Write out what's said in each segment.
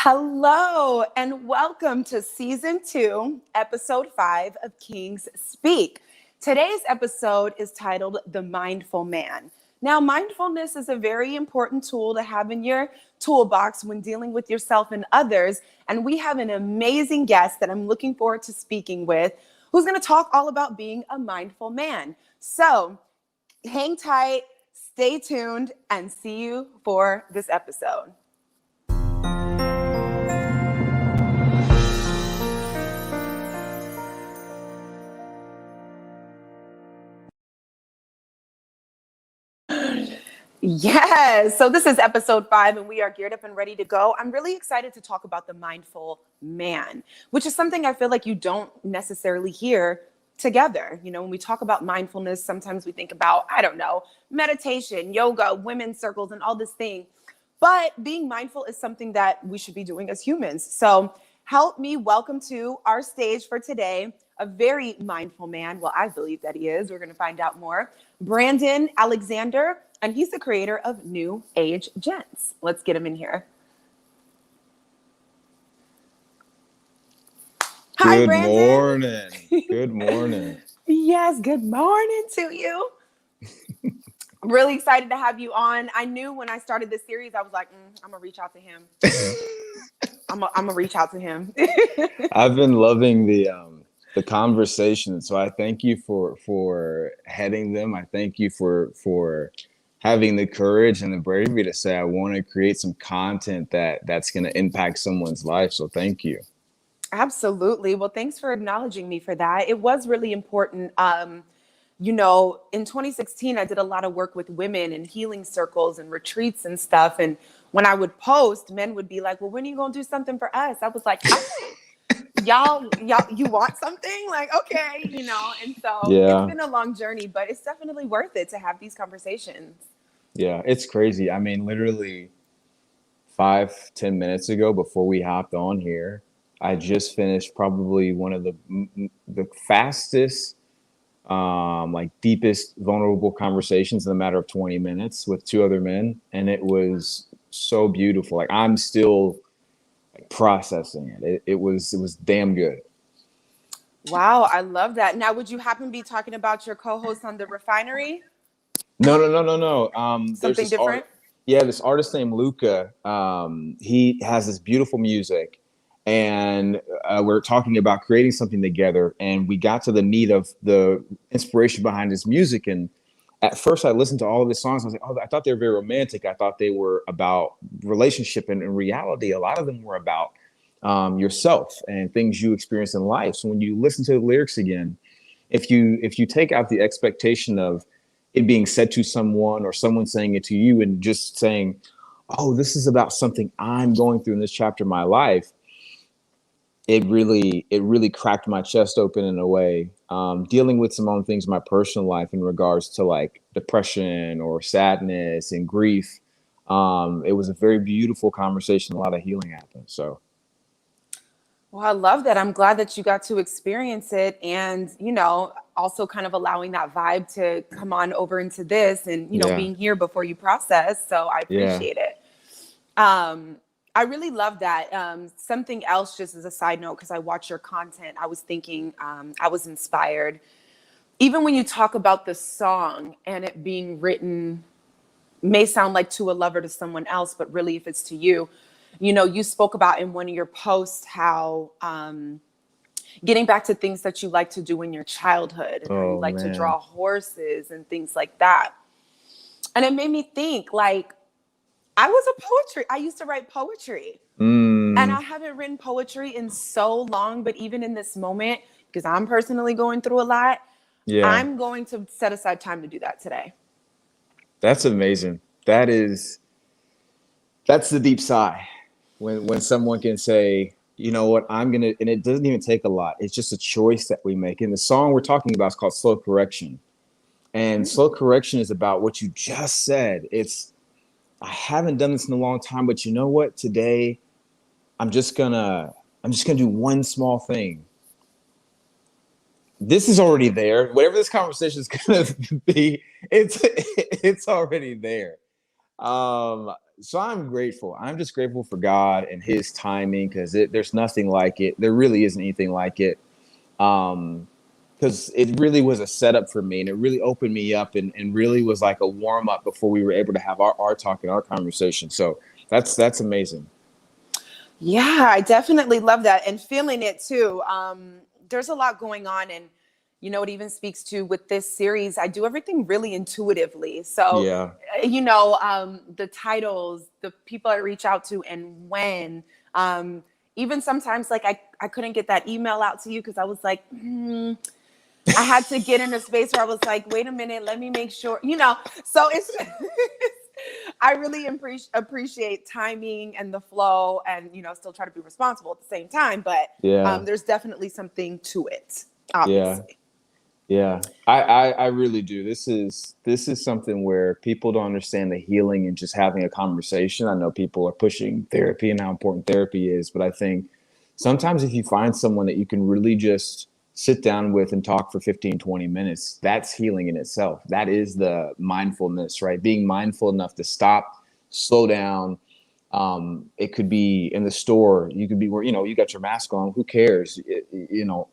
Hello, and welcome to Season 2, Episode 5 of Kings Speak. Today's episode is titled The Mindful Man. Now, mindfulness is a very important tool to have in your toolbox when dealing with yourself and others. And we have an amazing guest that I'm looking forward to speaking with, who's going to talk all about being a mindful man. So, hang tight, stay tuned, and see you for this episode. Yes. So this is episode 5 and we are geared up and ready to go. I'm really excited to talk about the mindful man, which is something I feel like you don't necessarily hear together. You know, when we talk about mindfulness, sometimes we think about, I don't know, meditation, yoga, women's circles, and all this thing. But being mindful is something that we should be doing as humans. So help me welcome to our stage for today a very mindful man. Well, I believe that he is. We're going to find out more. Brandon Alexander, and he's the creator of New Age Gents. Let's get him in here. Hi, Good Brandon. morning. Good morning. Yes, good morning to you. I'm really excited to have you on. I knew when I started this series, I was like, I'm going to reach out to him. I'm going to reach out to him. I've been loving the conversation, so I thank you for heading them. I thank you for having the courage and the bravery to say I want to create some content that's going to impact someone's life. So thank you. Absolutely. Well, thanks for acknowledging me for that. It was really important. You know, in 2016, I did a lot of work with women in healing circles and retreats and stuff. And when I would post, men would be like, well, when are you going to do something for us? I was like, y'all, you want something? Like, okay, you know. And so It's been a long journey, but it's definitely worth it to have these conversations. Yeah, it's crazy. I mean, literally 5-10 minutes ago, before we hopped on here, I just finished probably one of the fastest, deepest, vulnerable conversations in a matter of 20 minutes with 2 other men, and it was so beautiful. Like, I'm still processing it. It was damn good. Wow, I love that. Now, would you happen to be talking about your co-host on The Refinery? No. Something different? This artist named Luca. He has this beautiful music, and we're talking about creating something together. And we got to the meat of the inspiration behind his music. And at first, I listened to all of his songs. I was like, oh, I thought they were very romantic. I thought they were about relationship, and in reality, a lot of them were about yourself and things you experience in life. So when you listen to the lyrics again, if you take out the expectation of it being said to someone or someone saying it to you and just saying, oh, this is about something I'm going through in this chapter of my life, it really cracked my chest open in a way, dealing with some own things in my personal life in regards to like depression or sadness and grief. It was a very beautiful conversation. A lot of healing happened. So. Well, I love that. I'm glad that you got to experience it and, you know, also kind of allowing that vibe to come on over into this and, you know, being here before you process. So I appreciate it. I really love that. Something else, just as a side note, because I watch your content, I was thinking, I was inspired. Even when you talk about the song and it being written, may sound like to a lover to someone else, but really if it's to you, you know, you spoke about in one of your posts how getting back to things that you like to do in your childhood and how you like to draw horses and things like that. And it made me think, like, I used to write poetry. And I haven't written poetry in so long, but even in this moment, because I'm personally going through a lot, I'm going to set aside time to do that today. That's amazing. That's the deep sigh. When someone can say, you know what, and it doesn't even take a lot. It's just a choice that we make. And the song we're talking about is called Slow Correction. And slow correction is about what you just said. I haven't done this in a long time, but you know what? Today, I'm just gonna do one small thing. This is already there. Whatever this conversation is gonna be, it's already there. So I'm grateful. I'm just grateful for God and his timing, because there's nothing like it. There really isn't anything like it. Because it really was a setup for me, and it really opened me up, and really was like a warm up before we were able to have our talk and our conversation. So that's amazing. Yeah, I definitely love that and feeling it too. There's a lot going on, and it even speaks to with this series. I do everything really intuitively. So, Yeah. the titles, the people I reach out to, and when, even sometimes like I couldn't get that email out to you because I was like, I had to get in a space where I was like, wait a minute, let me make sure, so it's, I really appreciate timing and the flow, and, still try to be responsible at the same time. But Yeah. there's definitely something to it, Yeah. obviously. Yeah, I really do. This is something where people don't understand the healing and just having a conversation. I know people are pushing therapy and how important therapy is, but I think sometimes if you find someone that you can really just sit down with and talk for 15, 20 minutes, that's healing in itself. That is the mindfulness, right? Being mindful enough to stop, slow down. It could be in the store. You could be where, you got your mask on. Who cares?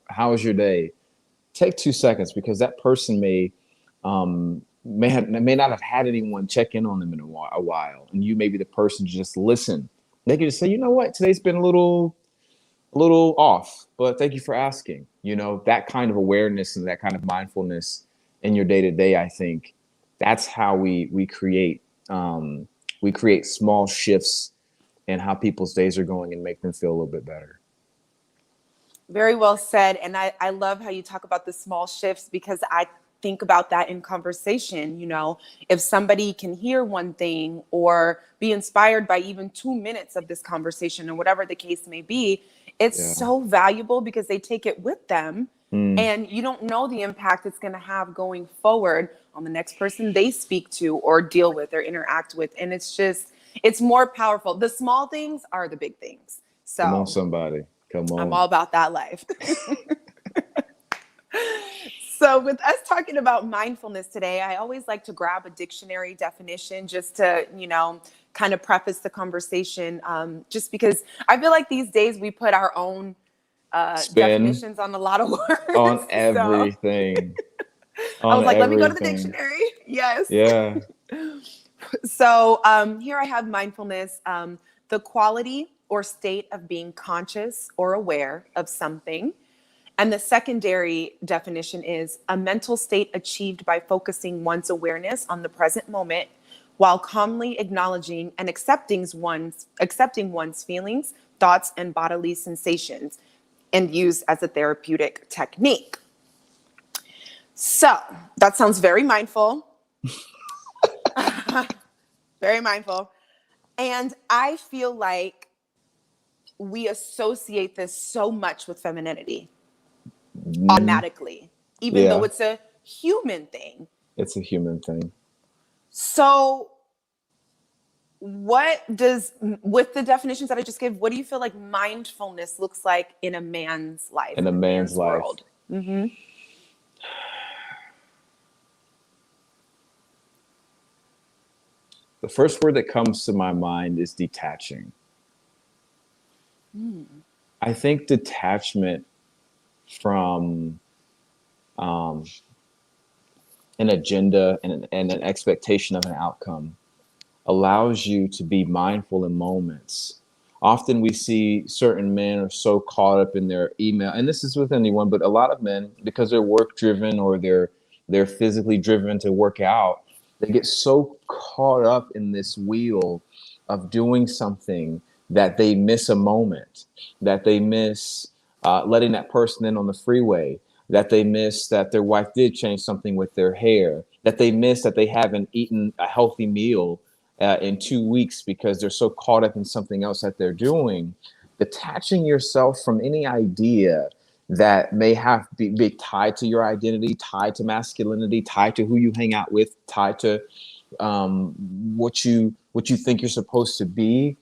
How was your day? Take 2 seconds, because that person may not have had anyone check in on them in a while, and you may be the person to just listen. They can just say, you know what, today's been a little off, but thank you for asking. That kind of awareness and that kind of mindfulness in your day to day. I think that's how we create small shifts in how people's days are going and make them feel a little bit better. Very well said. And I love how you talk about the small shifts, because I think about that in conversation. If somebody can hear one thing or be inspired by even 2 minutes of this conversation, or whatever the case may be, it's Yeah. so valuable because they take it with them. Mm. And you don't know the impact it's going to have going forward on the next person they speak to or deal with or interact with. And it's more powerful. The small things are the big things. Come on, So somebody. Come I'm on. all about that life. So with us talking about mindfulness today, I always like to grab a dictionary definition just to, kind of preface the conversation. Just because I feel like these days we put our own Spin definitions on a lot of words. on So everything. I On was like, let me go to the everything. dictionary. Yes. Yeah. So here I have mindfulness, the quality or state of being conscious or aware of something. And the secondary definition is a mental state achieved by focusing one's awareness on the present moment while calmly acknowledging and accepting one's feelings, thoughts, and bodily sensations, and used as a therapeutic technique. So that sounds very mindful. Very mindful. And I feel like we associate this so much with femininity Mm, automatically, even though yeah. it's a human thing. It's a human thing. So, with the definitions that I just gave, what do you feel like mindfulness looks like in a man's life, In a in a man's man's life. world? Mm-hmm. The first word that comes to my mind is detaching. I think detachment from um, an agenda and an expectation of an outcome allows you to be mindful in moments. Often we see certain men are so caught up in their email, and this is with anyone, but a lot of men, because they're work driven or they're physically driven to work out, they get so caught up in this wheel of doing something that they miss a moment, that they miss letting that person in on the freeway, that they miss that their wife did change something with their hair, that they miss that they haven't eaten a healthy meal in 2 weeks because they're so caught up in something else that they're doing. Detaching yourself from any idea that may be tied to your identity, tied to masculinity, tied to who you hang out with, tied to what you think you're supposed to be,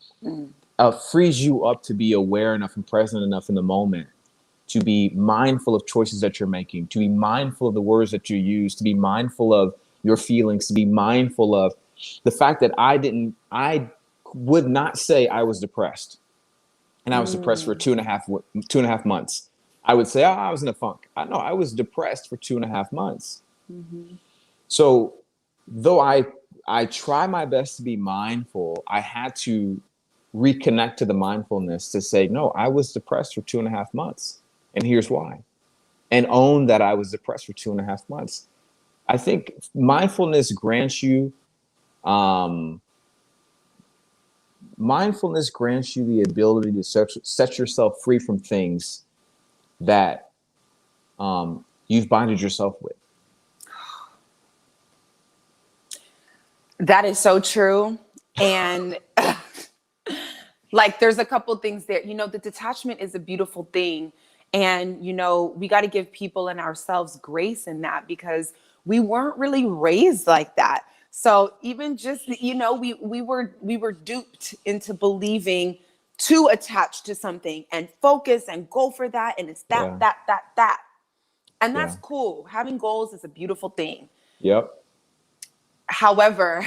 frees you up to be aware enough and present enough in the moment, to be mindful of choices that you're making, to be mindful of the words that you use, to be mindful of your feelings, to be mindful of the fact that I would not say I was depressed, and I was depressed for 2.5 months. I would say, oh, I was in a funk. No, I was depressed for 2.5 months. Mm-hmm. So though I try my best to be mindful, I had to reconnect to the mindfulness to say, no, I was depressed for 2.5 months. And here's why. And own that I was depressed for 2.5 months. I think mindfulness grants you the ability to set yourself free from things that you've bonded yourself with. That is so true. And like, there's a couple things there. The detachment is a beautiful thing. And, we got to give people and ourselves grace in that, because we weren't really raised like that. So even just, we were duped into believing to attach to something and focus and go for that. And it's that, Yeah. that. And that's Yeah. cool. Having goals is a beautiful thing. Yep. However,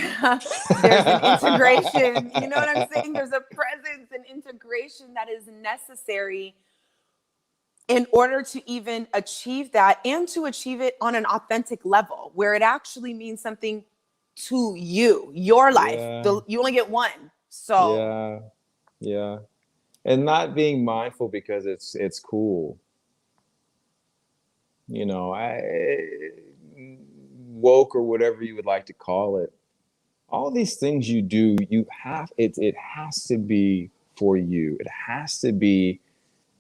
there's an integration, you know what I'm saying? There's a presence and integration that is necessary in order to even achieve that, and to achieve it on an authentic level where it actually means something to you, your life. Yeah. You only get one. So Yeah. Yeah. And not being mindful because it's cool. I woke, or whatever you would like to call it. All these things you do, it has to be for you. It has to be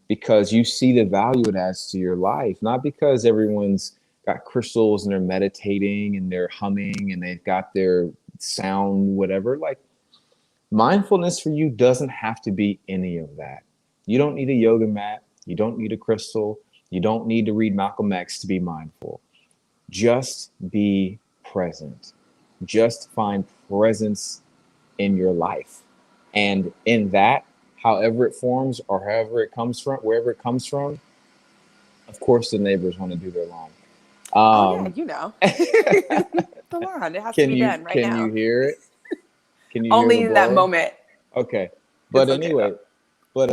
because you see the value it adds to your life, not because everyone's got crystals and they're meditating and they're humming and they've got their sound, whatever. Like, mindfulness for you doesn't have to be any of that. You don't need a yoga mat. You don't need a crystal. You don't need to read Malcolm X to be mindful. Just be present. Just find presence in your life. And in that, however it forms or however it comes from, wherever it comes from, of course, the neighbors want to do their lawn. oh yeah, the lawn, it has to be done right Can you now. hear it? Can you hear the Only in that blower? moment. Okay. But It's okay anyway, though. but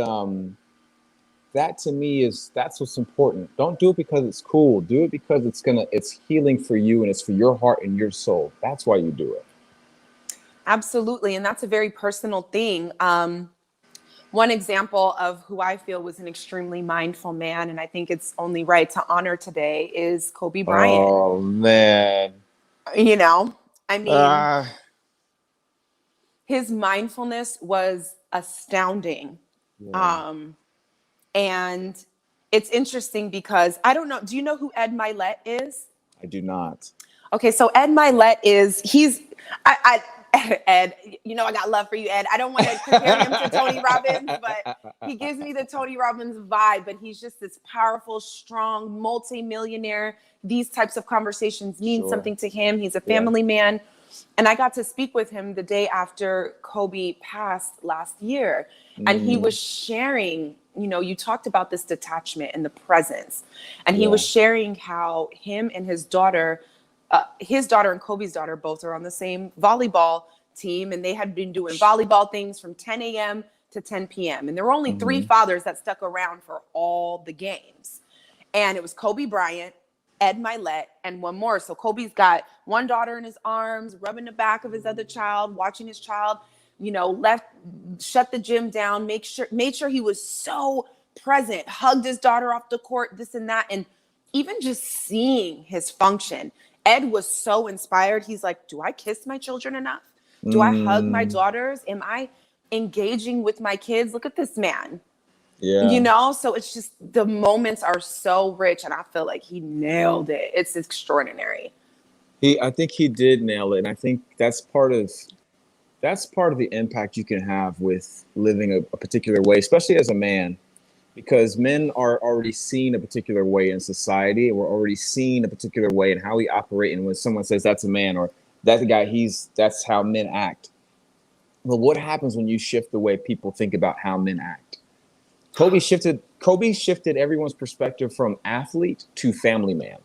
that to me that's what's important. Don't do it because it's cool. Do it because it's healing for you, and it's for your heart and your soul. That's why you do it. Absolutely. And that's a very personal thing. One example of who I feel was an extremely mindful man, and I think it's only right to honor today, is Kobe Bryant. Oh man. You know, I mean, Ah. his mindfulness was astounding. Yeah, Um, and it's interesting because I don't know. Do you know who Ed Milet is? I do not. Okay, so Ed Milet Ed, I got love for you, Ed. I don't want to compare him to Tony Robbins, but he gives me the Tony Robbins vibe. But he's just this powerful, strong, multi-millionaire. These types of conversations mean Sure. something to him. He's a Yeah. family man. And I got to speak with him the day after Kobe passed last year. And he was sharing, you talked about this detachment and the presence. And he was sharing how him and his daughter and Kobe's daughter both are on the same volleyball team. And they had been doing volleyball things from 10 a.m. to 10 p.m. And there were only three fathers that stuck around for all the games. And it was Kobe Bryant, Ed Milet, and one more. So Kobe's got one daughter in his arms, rubbing the back of his other child, watching his child, shut the gym down, made sure he was so present, hugged his daughter off the court, this and that. And even just seeing his function, Ed was so inspired. He's like, do I kiss my children enough? Do I hug my daughters? Am I engaging with my kids? Look at this man. Yeah. So it's just, the moments are so rich, and I feel like he nailed it. It's extraordinary. I think he did nail it, and I think that's part of the impact you can have with living a particular way, especially as a man, because men are already seen a particular way in society. We're already seen a particular way in how we operate, and when someone says that's a man or that's a guy, that's how men act. But what happens when you shift the way people think about how men act? Kobe shifted everyone's perspective from athlete to family man.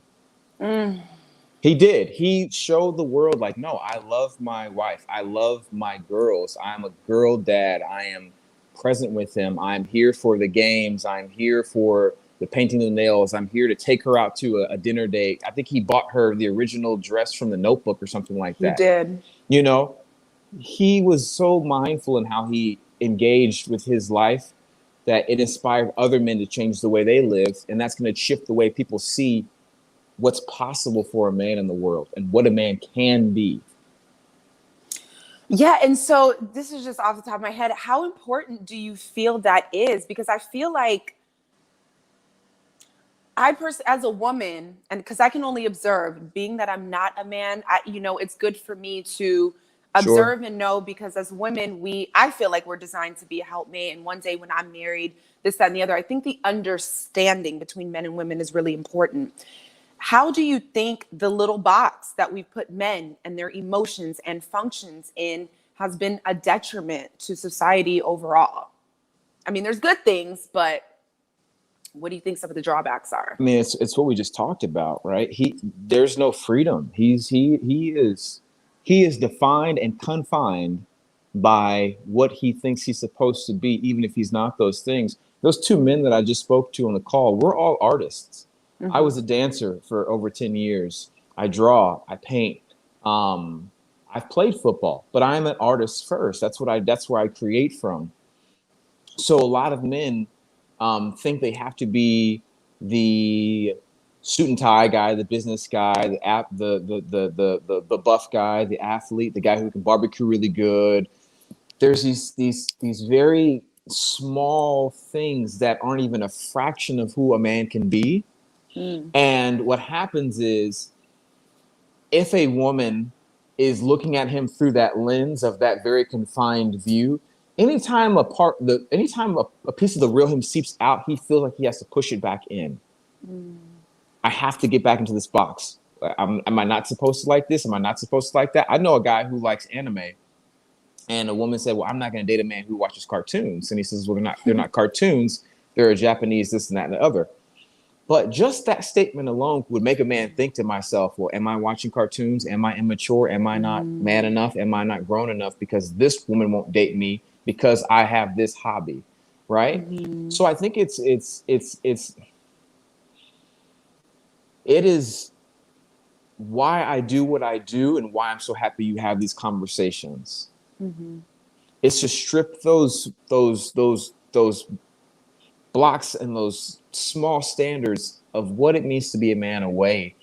He did. He showed the world like, no, I love my wife. I love my girls. I'm a girl dad. I am present with them. I'm here for the games. I'm here for the painting of the nails. I'm here to take her out to a dinner date. I think he bought her the original dress from The Notebook or something like He that. did. You know, he was so mindful in how he engaged with his life that it inspired other men to change the way they live. And that's going to shift the way people see what's possible for a man in the world and what a man can be. Yeah. And so this is just off the top of my head. How important do you feel that is? Because I feel like as a woman, and because I can only observe, being that I'm not a man, it's good for me to Sure. observe and know, because as women, I feel like we're designed to be a helpmate. And one day when I'm married, this, that, and the other, I think the understanding between men and women is really important. How do you think the little box that we put men and their emotions and functions in has been a detriment to society overall? I mean, there's good things, but what do you think some of the drawbacks are? I mean, it's what we just talked about, right? There's no freedom. He is defined and confined by what he thinks he's supposed to be, even if he's not those things. Those two men that I just spoke to on the call, we're all artists. I was a dancer for over 10 years. I draw, I paint. I've played football, but I'm an artist first. That's where I create from. So a lot of men think they have to be the suit and tie guy, the business guy, the buff guy, the athlete, the guy who can barbecue really good. There's these very small things that aren't even a fraction of who a man can be. And what happens is, if a woman is looking at him through that lens of that very confined view, anytime a piece of the real him seeps out, he feels like he has to push it back in. I have to get back into this box. Am I not supposed to like this? Am I not supposed to like that? I know a guy who likes anime, and a woman said, well, I'm not going to date a man who watches cartoons. And he says, well, they're not cartoons. They're a Japanese, this and that and the other. But just that statement alone would make a man think to myself, well, am I watching cartoons? Am I immature? Am I not man enough? Am I not grown enough? Because this woman won't date me because I have this hobby, right? So I think it is why I do what I do and why I'm so happy you have these conversations. It's to strip those blocks and those small standards of what it means to be a man away.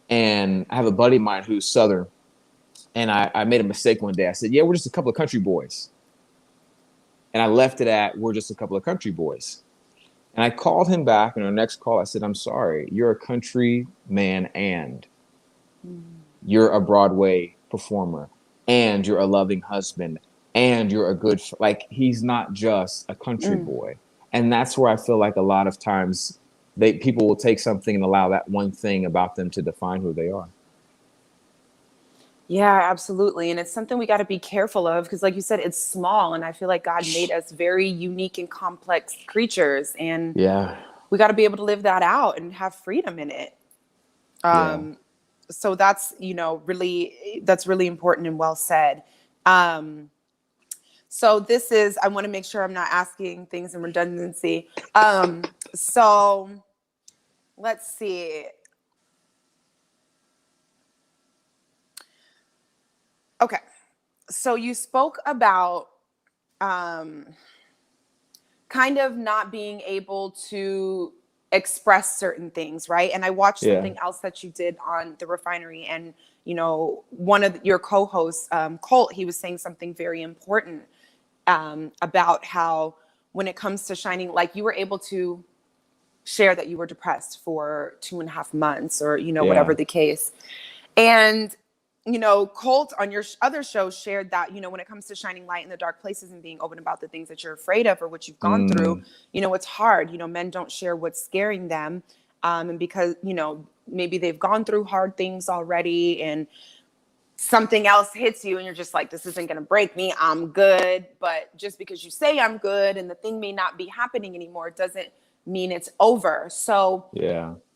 And I have a buddy of mine who's Southern, and I made a mistake one day. I said, yeah, we're just a couple of country boys. And I left it at, we're just a couple of country boys. And I called him back, and our next call, I said, I'm sorry, you're a country man, and you're a Broadway performer, and you're a loving husband, and you're a good, like, he's not just a country boy. And that's where I feel like a lot of times people will take something and allow that one thing about them to define who they are. Yeah, absolutely. And it's something we got to be careful of, because like you said, it's small. And I feel like God made us very unique and complex creatures. And we got to be able to live that out and have freedom in it. So that's, that's really important and well said. So I want to make sure I'm not asking things in redundancy. So let's see. Okay. So you spoke about kind of not being able to express certain things, right? And I watched something else that you did on The Refinery, and one of your co-hosts, Colt, he was saying something very important about how when it comes to shining, like you were able to share that you were depressed for 2.5 months or, whatever the case. And, Colt on your other show shared that, when it comes to shining light in the dark places and being open about the things that you're afraid of or what you've gone through, it's hard. Men don't share what's scaring them. And because, maybe they've gone through hard things already and something else hits you and you're just like, this isn't going to break me. I'm good. But just because you say I'm good and the thing may not be happening anymore doesn't mean it's over. So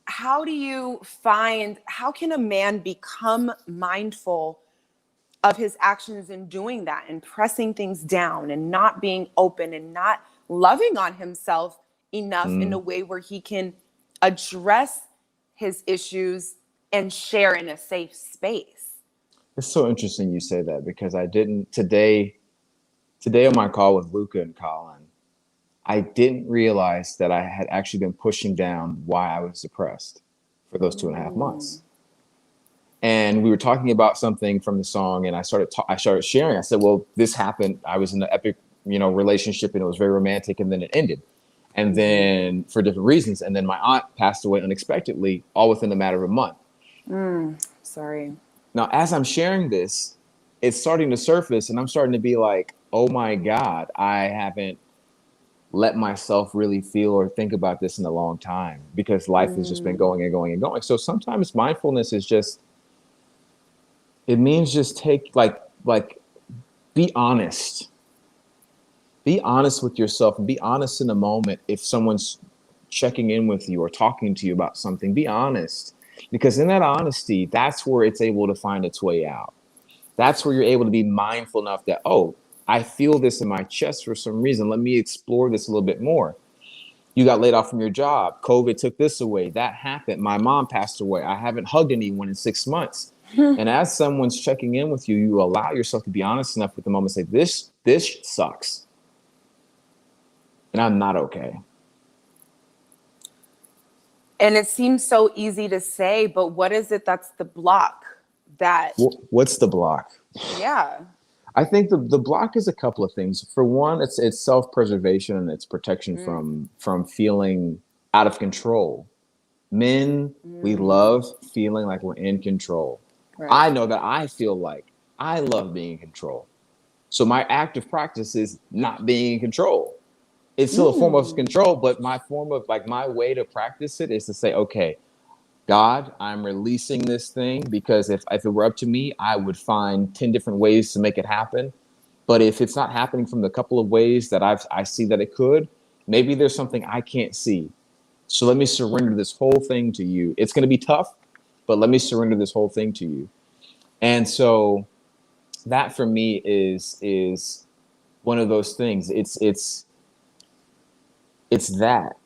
how do you find, how can a man become mindful of his actions in doing that and pressing things down and not being open and not loving on himself enough in a way where he can address his issues and share in a safe space? It's so interesting you say that, because I didn't today on my call with Luca and Colin, I didn't realize that I had actually been pushing down why I was depressed for those 2.5 months. And we were talking about something from the song, and I started sharing. I said, well, this happened. I was in an epic, relationship, and it was very romantic, and then it ended. And then for different reasons. And then my aunt passed away unexpectedly, all within a matter of a month. Sorry. Now, as I'm sharing this, it's starting to surface, and I'm starting to be like, oh my God, I haven't let myself really feel or think about this in a long time, because life has just been going and going and going. So sometimes mindfulness is just, it means just take like be honest. Be honest with yourself, and be honest in the moment. If someone's checking in with you or talking to you about something, be honest. Because in that honesty, that's where it's able to find its way out. That's where you're able to be mindful enough that, oh, I feel this in my chest for some reason. Let me explore this a little bit more. You got laid off from your job. COVID took this away. That happened. My mom passed away. I haven't hugged anyone in 6 months. And as someone's checking in with you, you allow yourself to be honest enough with the moment, say, this sucks. And I'm not okay. And it seems so easy to say, but what is it that's the block that... What's the block? Yeah. I think the block is a couple of things. For one, it's self-preservation, and it's protection from feeling out of control. Men, we love feeling like we're in control. Right. I know that I feel like I love being in control. So my active practice is not being in control. It's still a form of control, but my way to practice it is to say, okay, God, I'm releasing this thing, because if it were up to me, I would find 10 different ways to make it happen. But if it's not happening from the couple of ways that I see that it could, maybe there's something I can't see. So let me surrender this whole thing to you. It's going to be tough, but let me surrender this whole thing to you. And so that for me is one of those things. It's that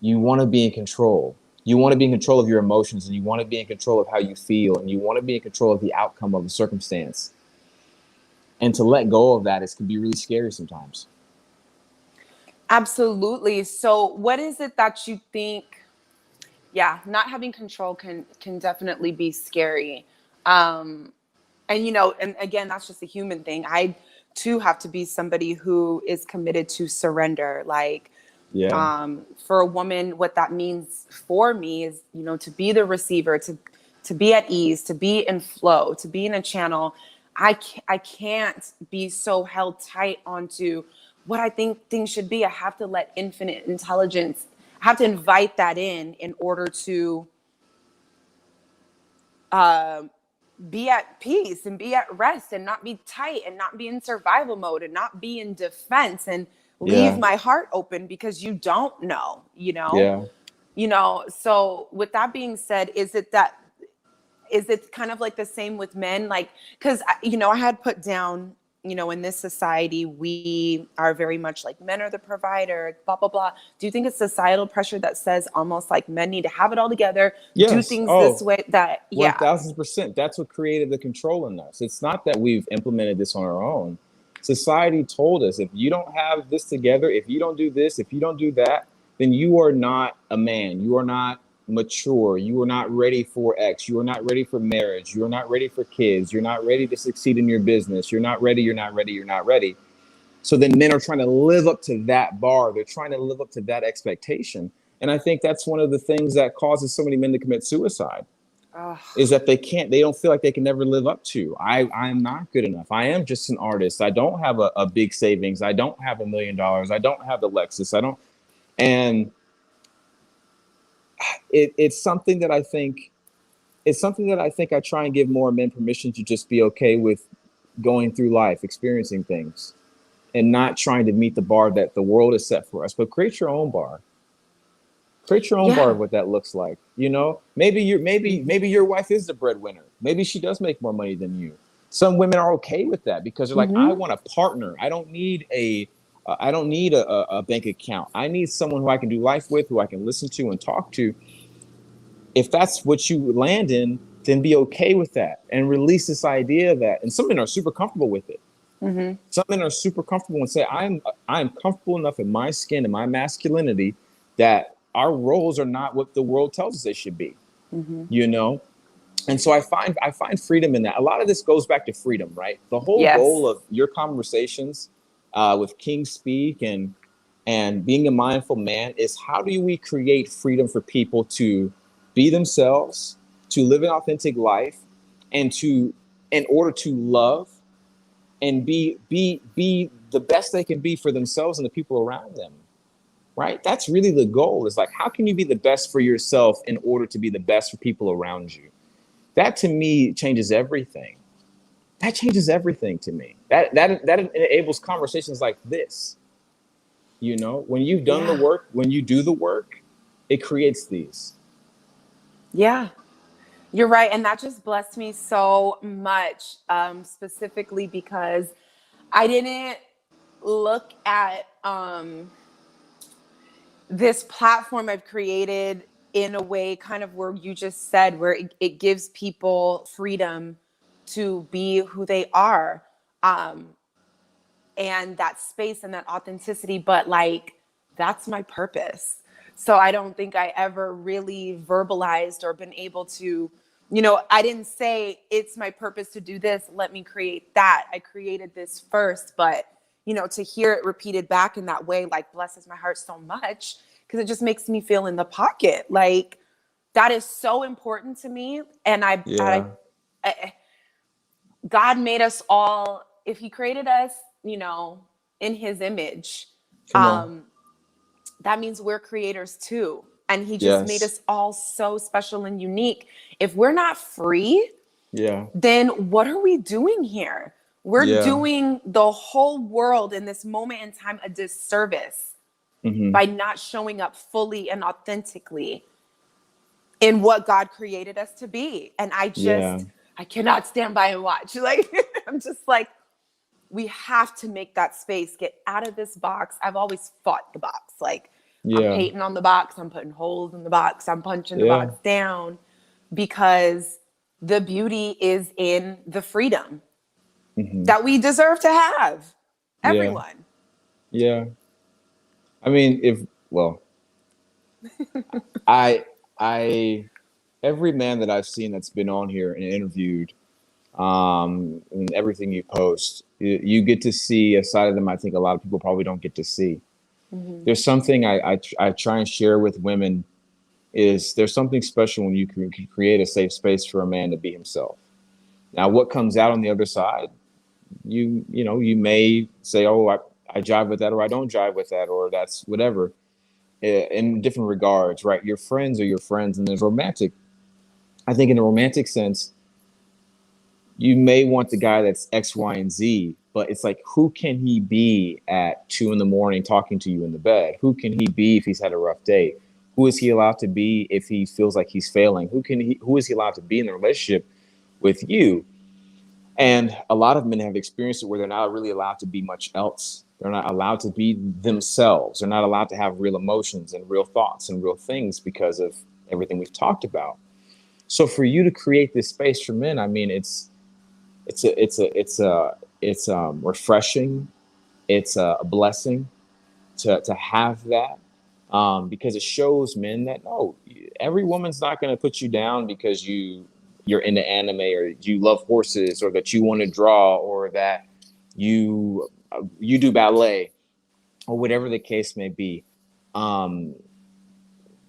you want to be in control. You want to be in control of your emotions, and you want to be in control of how you feel, and you want to be in control of the outcome of the circumstance. And to let go of that can be really scary sometimes. Absolutely. So what is it that you think, not having control can definitely be scary. And and again, that's just a human thing. I too have to be somebody who is committed to surrender. Like, for a woman, what that means for me is, to be the receiver, to be at ease, to be in flow, to be in a channel. I can't be so held tight onto what I think things should be. I have to let infinite intelligence, I have to invite that in order to be at peace and be at rest and not be tight and not be in survival mode and not be in defense and leave my heart open, because you don't know, So with that being said, is it kind of like the same with men? Like, because, I had put down, in this society, we are very much like men are the provider, blah, blah, blah. Do you think it's societal pressure that says almost like men need to have it all together, do things this way, that, 1000%. That's what created the control in us. It's not that we've implemented this on our own. Society told us, if you don't have this together, if you don't do this, if you don't do that, then you are not a man. You are not mature. You are not ready for X. You are not ready for marriage. You are not ready for kids. You're not ready to succeed in your business. You're not ready. You're not ready. You're not ready. So then men are trying to live up to that bar. They're trying to live up to that expectation. And I think that's one of the things that causes so many men to commit suicide. Is that they don't feel like they can never live up to. I'm not good enough. I am just an artist. I don't have a big savings. I don't have $1 million. I don't have the Lexus. And it's something that I think I try and give more men permission to just be okay with going through life, experiencing things, and not trying to meet the bar that the world has set for us, but create your own bar. Create your own bar Yeah. of what that looks like. You know, maybe your wife is the breadwinner. Maybe she does make more money than you. Some women are okay with that because they're like, I Mm-hmm. want a partner. I don't need a bank account. I need someone who I can do life with, who I can listen to and talk to. If that's what you land in, then be okay with that and release this idea that, and some men are super comfortable with it. Mm-hmm. Some men are super comfortable and say, I'm comfortable enough in my skin and my masculinity that our roles are not what the world tells us they should be, Mm-hmm. you know? And so I find freedom in that. A lot of this goes back to freedom, right? The whole Yes. goal of your conversations with King Speak and being a mindful man is, how do we create freedom for people to be themselves, to live an authentic life, and in order to love and be the best they can be for themselves and the people around them, right? That's really the goal. Is like, how can you be the best for yourself in order to be the best for people around you? That to me changes everything. That changes everything to me. That enables conversations like this. You know, when you've done the Yeah. work, when you do the work, it creates these. Yeah. You're right. And that just blessed me so much, specifically because I didn't look at this platform I've created in a way kind of where you just said, where it gives people freedom to be who they are. Um, and that space and that authenticity, but like, that's my purpose. So I don't think I ever really verbalized or been able to, I didn't say it's my purpose to do this, let me create that. I created this first, but to hear it repeated back in that way, like, blesses my heart so much, because it just makes me feel in the pocket. Like, that is so important to me. And Yeah. God made us all, if he created us, in his image, Come on. that means we're creators too. And he just made Yes. us all so special and unique. If we're not free, Yeah. then what are we doing here? We're Yeah. doing the whole world in this moment in time a disservice Mm-hmm. by not showing up fully and authentically in what God created us to be. And Yeah. I cannot stand by and watch. Like, I'm just like, we have to make that space, get out of this box. I've always fought the box. Like, I'm Yeah. painting on the box, I'm putting holes in the box, I'm punching the Yeah. box down, because the beauty is in the freedom Mm-hmm. that we deserve to have. Yeah. Everyone. Yeah. I mean, if well, I I every man that I've seen that's been on here and interviewed, and everything you post, you get to see a side of them I think a lot of people probably don't get to see. Mm-hmm. There's something I try and share with women, is there's something special when you can create a safe space for a man to be himself. Now, what comes out on the other side, you may say, oh, I jive with that, or I don't jive with that, or that's whatever, in different regards, right? Your friends are your friends, and there's romantic. I think in a romantic sense, you may want the guy that's X, Y, and Z, but it's like, who can he be at 2 a.m. talking to you in the bed? Who can he be if he's had a rough day? Who is he allowed to be if he feels like he's failing? Who is he allowed to be in the relationship with you? And a lot of men have experienced it where they're not really allowed to be much else. They're not allowed to be themselves. They're not allowed to have real emotions and real thoughts and real things because of everything we've talked about. So for you to create this space for men, I mean, it's refreshing. It's a blessing to have that, because it shows men that, no, every woman's not going to put you down because you're into anime, or you love horses, or that you want to draw, or that you do ballet, or whatever the case may be. Um,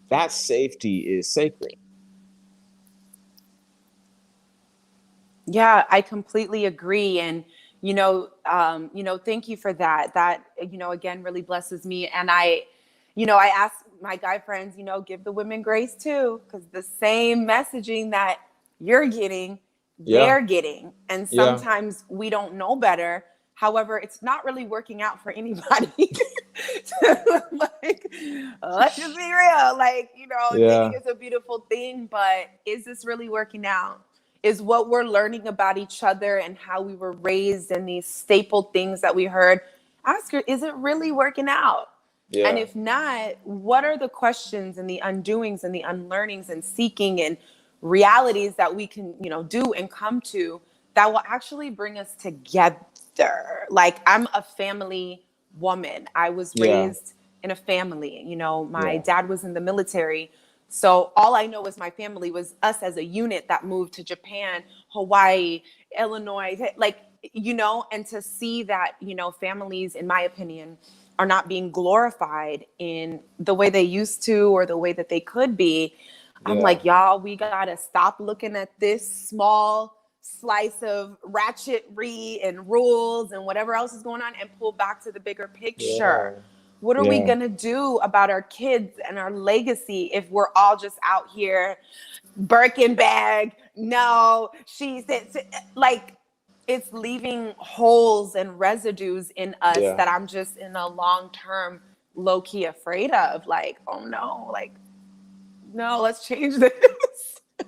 that safety is sacred. Yeah, I completely agree. And, thank you for that. That, again, really blesses me. And I ask my guy friends, give the women grace too, because the same messaging that you're getting, Yeah, they're getting. And yeah, sometimes we don't know better. However, it's not really working out for anybody. Like, let's just be real. Like, dating is a beautiful thing, but is this really working out? Is what we're learning about each other and how we were raised and these staple things that we heard, ask her, is it really working out? Yeah. And if not, what are the questions and the undoings and the unlearnings and seeking and realities that we can, do and come to that will actually bring us together? Like, I'm a family woman. I was raised in a family. My dad was in the military. So all I know is my family was us as a unit that moved to Japan, Hawaii, Illinois, like, and to see that, families, in my opinion, are not being glorified in the way they used to or the way that they could be. I'm like, y'all, we gotta stop looking at this small slice of ratchetry and rules and whatever else is going on and pull back to the bigger picture. What are we gonna do about our kids and our legacy if we're all just out here Birkin bag? No, like, it's leaving holes and residues in us that I'm just in a long term low key afraid of. Like, oh no, like, no, let's change this.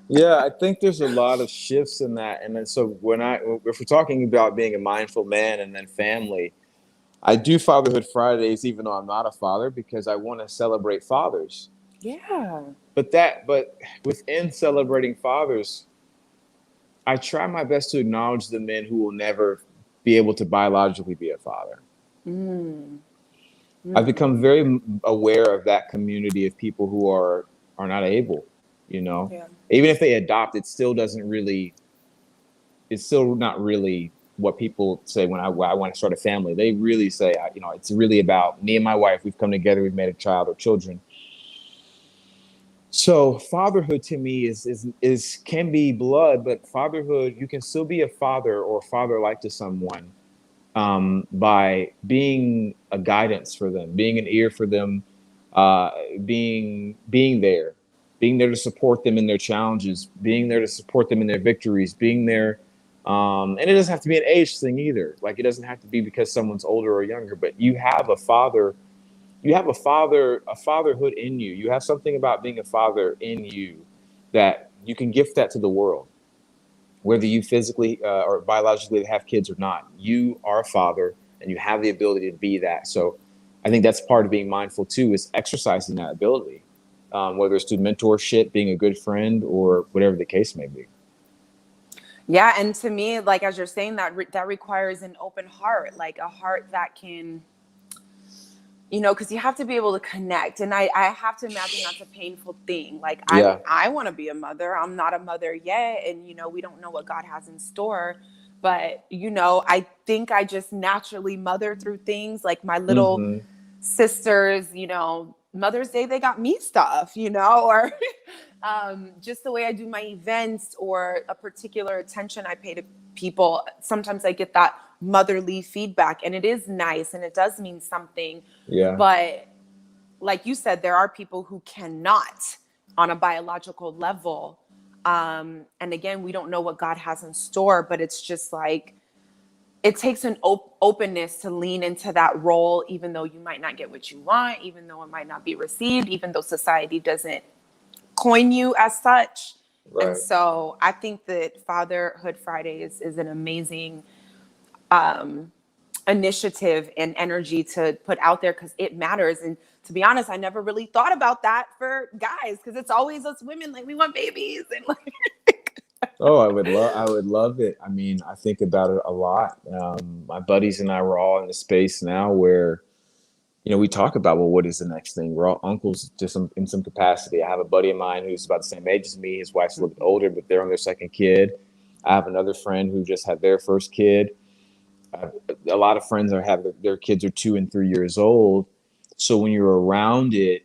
Yeah, I think there's a lot of shifts in that. And then so if we're talking about being a mindful man and then family, I do Fatherhood Fridays, even though I'm not a father, because I want to celebrate fathers. Yeah. But within celebrating fathers, I try my best to acknowledge the men who will never be able to biologically be a father. I've become very aware of that community of people who are not able, even if they adopt, it's still not really what people say when I want to start a family. They really say, it's really about me and my wife. We've come together. We've made a child or children. So fatherhood to me is can be blood, but fatherhood, you can still be a father or father-like to someone by being a guidance for them, being an ear for them, being there to support them in their challenges, being there to support them in their victories, being there. And it doesn't have to be an age thing either. Like, it doesn't have to be because someone's older or younger, but you have a fatherhood in you. You have something about being a father in you that you can gift that to the world. Whether you physically or biologically have kids or not, you are a father and you have the ability to be that. So I think that's part of being mindful too, is exercising that ability, whether it's through mentorship, being a good friend, or whatever the case may be. Yeah. And to me, like, as you're saying, that requires an open heart, like a heart that can, because you have to be able to connect. And I have to imagine that's a painful thing. Like, I want to be a mother. I'm not a mother yet. And, we don't know what God has in store. But, I think I just naturally mother through things. Like, my little sisters, Mother's Day, they got me stuff, or just the way I do my events or a particular attention I pay to people. Sometimes I get that motherly feedback, and it is nice and it does mean something. But like you said, there are people who cannot on a biological level. And again, we don't know what God has in store, but it's just like, it takes an openness to lean into that role, even though you might not get what you want, even though it might not be received, even though society doesn't coin you as such. Right. And so I think that Fatherhood Friday is an amazing initiative and energy to put out there, because it matters. And to be honest, I never really thought about that for guys, because it's always us women, like, we want babies and like. Oh, I would love it. I mean, I think about it a lot. My buddies and I were all in the space now where, we talk about, well, what is the next thing? We're all uncles in some capacity. I have a buddy of mine who's about the same age as me. His wife's a little bit older, but they're on their second kid. I have another friend who just had their first kid. A lot of friends have their kids are 2 and 3 years old. So when you're around it,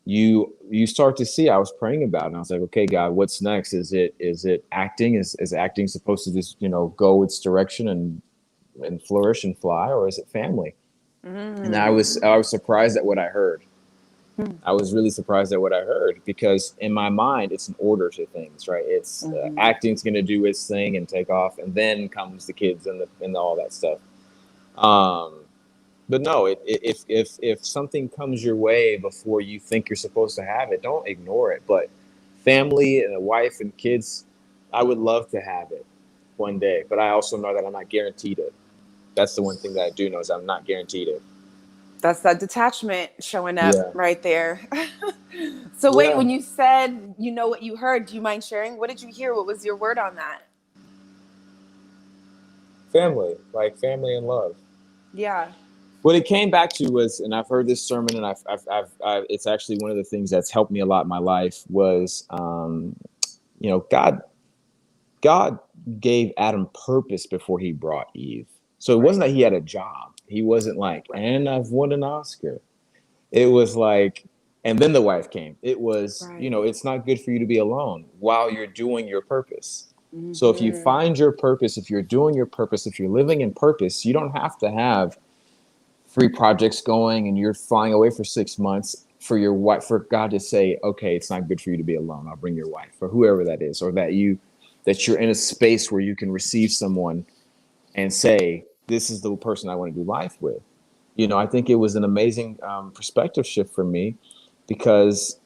you start to see. I was praying about it, and I was like, okay, God, what's next? Is it acting? Is acting supposed to just go its direction and flourish and fly, or is it family? And I was surprised at what I heard. I was really surprised at what I heard, because in my mind, it's an order to things, right? It's acting's going to do its thing and take off, and then comes the kids and all that stuff. But no, if something comes your way before you think you're supposed to have it, don't ignore it. But family and a wife and kids, I would love to have it one day, but I also know that I'm not guaranteed it. That's the one thing that I do know is I'm not guaranteed it. That's that detachment showing up Yeah. right there. So wait, Yeah. when you said you know what you heard, do you mind sharing? What did you hear? What was your word on that? Family, like family and love. Yeah. What it came back to was, and I've heard this sermon, and it's actually one of the things that's helped me a lot in my life was, God gave Adam purpose before he brought Eve. So it Right. wasn't that he had a job. He wasn't like, Right. and I've won an Oscar. It was like, and then the wife came. It was, Right. it's not good for you to be alone while you're doing your purpose. So if you Mm-hmm. find your purpose, if you're doing your purpose, if you're living in purpose, you don't have to have 3 projects going and you're flying away for 6 months for your wife, for God to say, okay, it's not good for you to be alone. I'll bring your wife, or whoever that is, or that you're in a space where you can receive someone and say, this is the person I want to do life with. I think it was an amazing perspective shift for me, because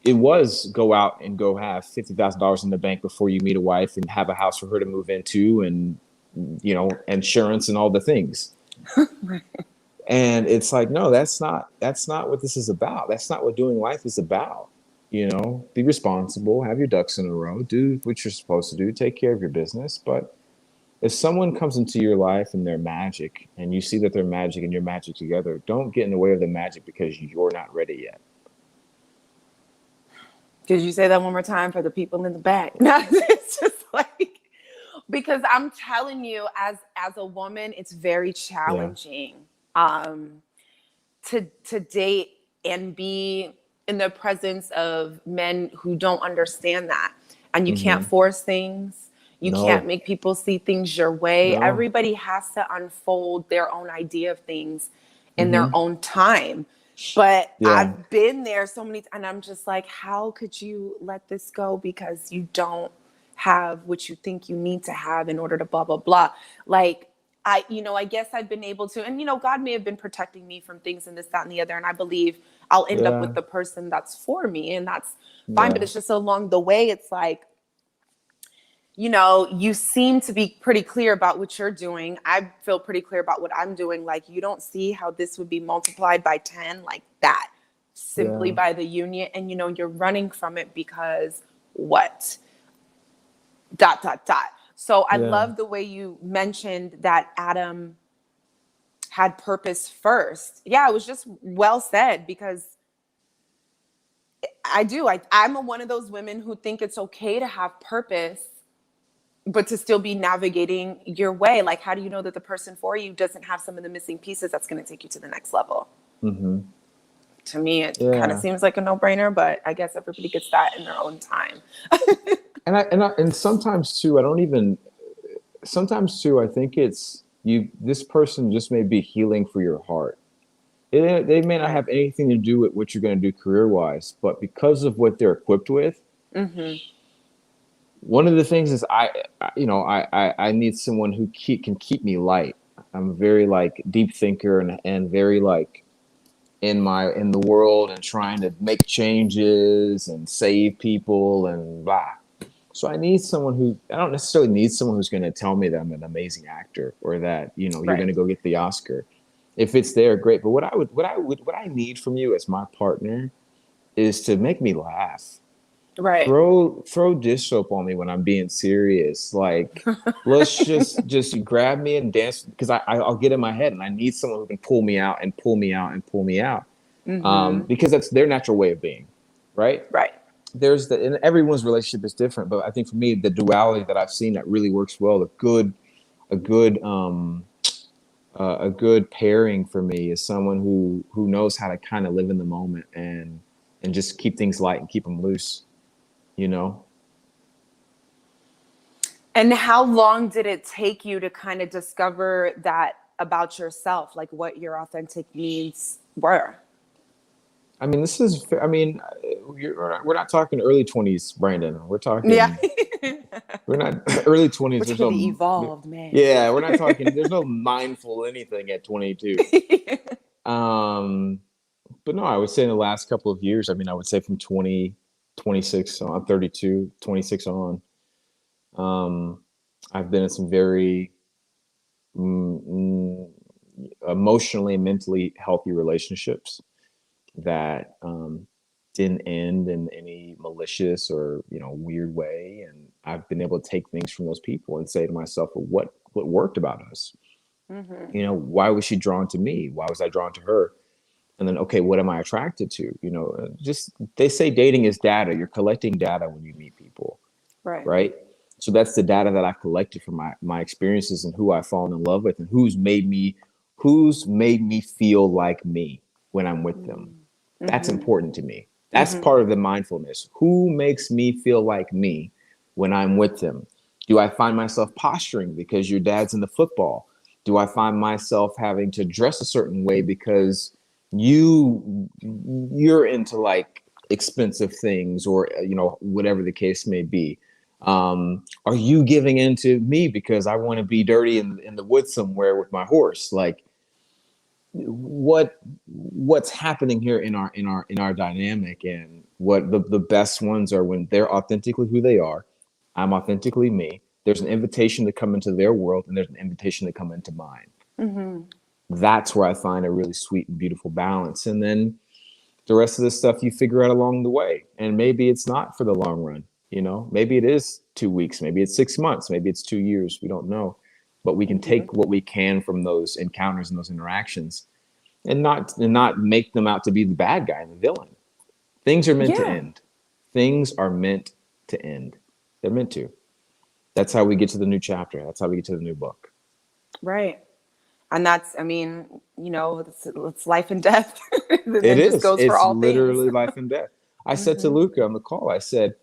it was go out and go have $50,000 in the bank before you meet a wife and have a house for her to move into, and insurance and all the things. Right. And it's like, no, that's not what this is about. That's not what doing life is about. Be responsible, have your ducks in a row, do what you're supposed to do, take care of your business. But if someone comes into your life and they're magic, and you see that they're magic and you're magic together, don't get in the way of the magic because you're not ready yet. Could you say that one more time for the people in the back? No, it's just like, because I'm telling you, as a woman, it's very Yeah. challenging to date and be in the presence of men who don't understand that. And you can't Mm-hmm. force things. You can't No. make people see things your way. No. Everybody has to unfold their own idea of things in their Mm-hmm. own time. But Yeah. I've been there so many, and I'm just like, how could you let this go because you don't have what you think you need to have in order to blah blah blah. Like, I guess I've been able to, and God may have been protecting me from things and this, that, and the other. And I believe I'll end up Yeah. with the person that's for me, and that's fine. But Yeah. it's just along the way, it's like, you seem to be pretty clear about what you're doing. I feel pretty clear about what I'm doing. Like, you don't see how this would be multiplied by 10 like that, simply Yeah. by the union. And, you're running from it because what? Dot, dot, dot. So I Yeah. love the way you mentioned that Adam had purpose first. Yeah, it was just well said, because I do. I'm one of those women who think it's okay to have purpose, but to still be navigating your way. Like, how do you know that the person for you doesn't have some of the missing pieces that's going to take you to the next level? Mm-hmm. To me, it kind of Yeah. seems like a no-brainer, but I guess everybody gets that in their own time. And sometimes too, I don't even. Sometimes too, I think it's you. This person just may be healing for your heart. They may not Right. have anything to do with what you're going to do career wise, but because of what they're equipped with, Mm-hmm. one of the things is I need someone who can keep me light. I'm a very like deep thinker, and very like in the world and trying to make changes and save people and blah. So I don't necessarily need someone who's going to tell me that I'm an amazing actor, or that, you're going Right. to go get the Oscar. If it's there, great. But what I need from you as my partner is to make me laugh. Right. Throw dish soap on me when I'm being serious. Like, let's just grab me and dance, because I'll get in my head, and I need someone who can pull me out and pull me out and pull me out. Mm-hmm. Because that's their natural way of being, right? Right. And everyone's relationship is different, but I think for me, the duality that I've seen that really works well, a good a good pairing for me is someone who knows how to kind of live in the moment, and just keep things light and keep them loose, you know. And how long did it take you to kind of discover that about yourself, like what your authentic needs were? I mean, we're not talking early 20s, Brandon. We're Yeah. talking We're not early 20s. We're There's talking no, the evolved man. yeah, we're not talking, there's no mindful anything at 22. Um, but no, I would say in the last couple of years, I mean, I would say from 20, 26 on 32, 26 on, um, I've been in some very mm, mm, emotionally and mentally healthy relationships that didn't end in any malicious or weird way, and I've been able to take things from those people and say to myself, well, what worked about us? Why was she drawn to me? Why was I drawn to her? And then, okay, what am I attracted to? Just, they say dating is data. You're collecting data when you meet people, Right. right? So that's the data that I've collected from my experiences and who I've fallen in love with and who's made me feel like me when I'm with them. That's important to me. That's part of the mindfulness. Who makes me feel like me when I'm with them? Do I find myself posturing because your dad's in the football? Do I find myself having to dress a certain way because you're into like expensive things, or whatever the case may be? Are you giving in to me because I want to be dirty in the woods somewhere with my horse? Like, what's happening here in our dynamic? And what the best ones are when they're authentically who they are. I'm authentically me. There's an invitation to come into their world, and there's an invitation to come into mine. That's where I find a really sweet and beautiful balance. And then the rest of the stuff you figure out along the way. And maybe it's not for the long run. Maybe it is 2 weeks, maybe it's 6 months, maybe it's 2 years. We don't know. But we can take what we can from those encounters and those interactions, and not make them out to be the bad guy and the villain. Things are meant to end. Things are meant to end. They're meant to. That's how we get to the new chapter. That's how we get to the new book. Right. And that's, I mean, it's life and death. It is. Just goes for It's all literally things. life and death. I said to Luca on the call, I said,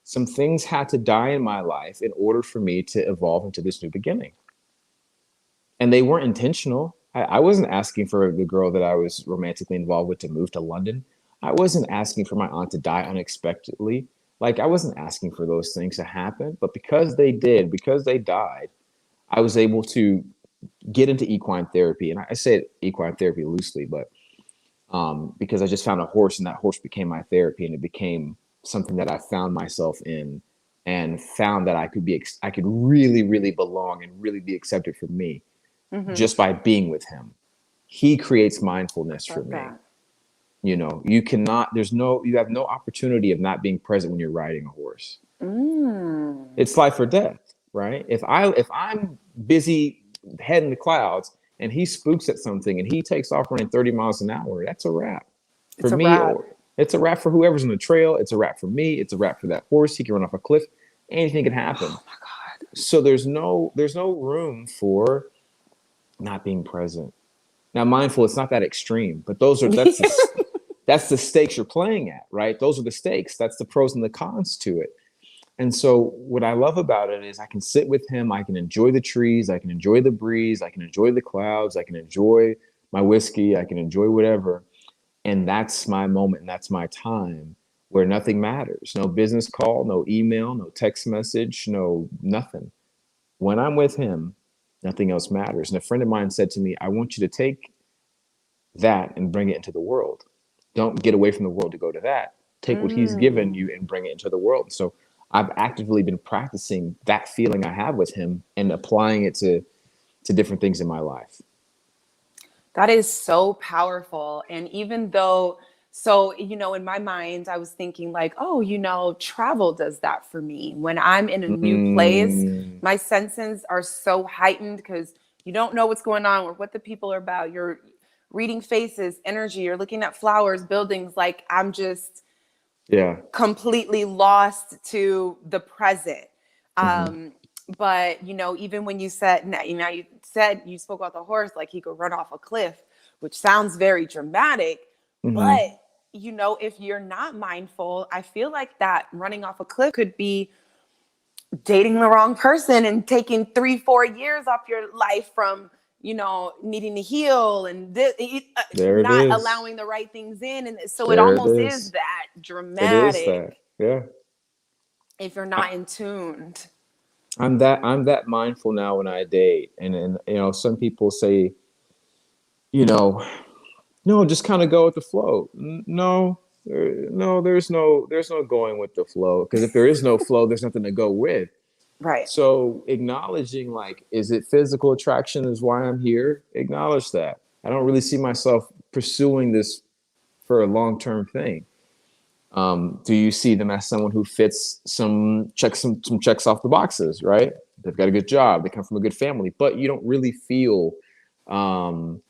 some things had to die in my life in order for me to evolve into this new beginning. And they weren't intentional. I wasn't asking for the girl that I was romantically involved with to move to London. I wasn't asking for my aunt to die unexpectedly. Like, I wasn't asking for those things to happen. But because they did, because they died, I was able to get into equine therapy. And I say equine therapy loosely, but because I just found a horse, and that horse became my therapy, and it became something that I found myself in, and found that I could really, really belong and really be accepted for me just by being with him. He creates mindfulness for me. That. You have no opportunity of not being present when you're riding a horse. It's life or death, right? If I'm busy heading the clouds and he spooks at something and he takes off running 30 miles an hour, that's a wrap for me. Wrap. Or it's a wrap for whoever's on the trail. It's a wrap for me. It's a wrap for that horse. He can run off a cliff. Anything can happen. Oh my God. So there's no room for not being present. Now, mindful, it's not that extreme, but that's the stakes you're playing at, right? Those are the stakes. That's the pros and the cons to it. And so what I love about it is I can sit with him. I can enjoy the trees. I can enjoy the breeze. I can enjoy the clouds. I can enjoy my whiskey. I can enjoy whatever. And that's my moment. And that's my time where nothing matters. No business call, no email, no text message, no nothing. When I'm with him, nothing else matters. And a friend of mine said to me, I want you to take that and bring it into the world. Don't get away from the world to go to that. Take what he's given you and bring it into the world. So I've actively been practicing that feeling I have with him and applying it to different things in my life. That is so powerful. And even though, so, in my mind, I was thinking like, oh, travel does that for me. When I'm in a new place, my senses are so heightened because you don't know what's going on or what the people are about. You're reading faces, energy, you're looking at flowers, buildings. Like, I'm just completely lost to the present. But, even when you said, you spoke about the horse, like he could run off a cliff, which sounds very dramatic. But, if you're not mindful, I feel like that running off a cliff could be dating the wrong person and taking 3-4 years off your life from, needing to heal and not allowing the right things in. And so it almost is that dramatic. It is that. Yeah. If you're not in tuned. I'm that mindful now when I date. And some people say, you know, no, just kind of go with the flow. No, no, there's no going with the flow, because if there is no flow, there's nothing to go with. Right. So acknowledging, like, is it physical attraction is why I'm here? Acknowledge that. I don't really see myself pursuing this for a long-term thing. Do you see them as someone who fits some checks off the boxes, right? They've got a good job, they come from a good family, but you don't really feel um,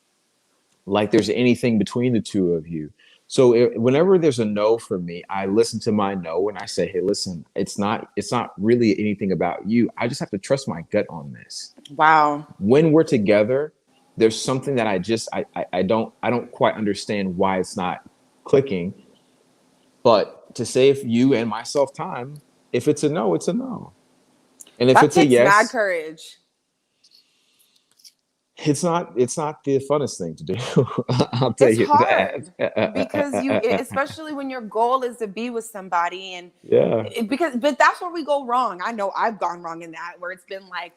like there's anything between the two of you. So whenever there's a no for me, I listen to my no and I say, hey, listen, it's not really anything about you. I just have to trust my gut on this. Wow. When we're together, there's something that I don't quite understand why it's not clicking. But to save you and myself time, if it's a no, it's a no. And if That it's a takes mad yes, courage. it's not the funnest thing to do. I'll tell It's you hard because that. especially when your goal is to be with somebody, and Yeah. but that's where we go wrong. I know I've gone wrong in that, where it's been like,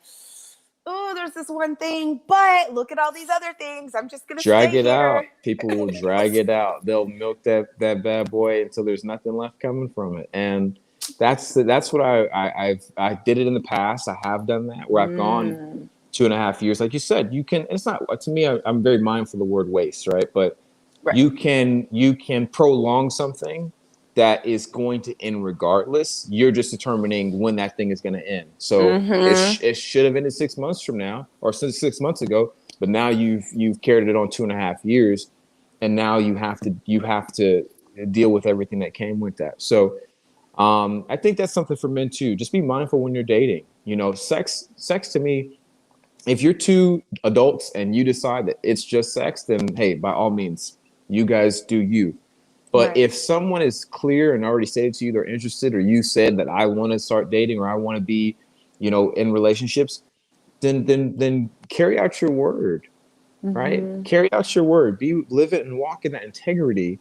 oh, there's this one thing, but look at all these other things. I'm just gonna Drag stay it here. out. People will drag it out. They'll milk that bad boy until there's nothing left coming from it. And that's what I did it in the past. I have done that, where I've gone Mm, 2.5 years. Like you said, you can. It's not to me. I'm very mindful of the word waste, right? But right. you can prolong something that is going to end regardless. You're just determining when that thing is going to end. So Mm-hmm. it should have ended 6 months from now, or since 6 months ago, but now you've carried it on 2.5 years, and now you have to deal with everything that came with that. So I think that's something for men too. Just be mindful when you're dating. Sex to me, if you're two adults and you decide that it's just sex, then hey, by all means, you guys do you. But Right. if someone is clear and already stated to you they're interested, or you said that I want to start dating, or I want to be, in relationships, then carry out your word, right? Mm-hmm. Carry out your word. Live it and walk in that integrity.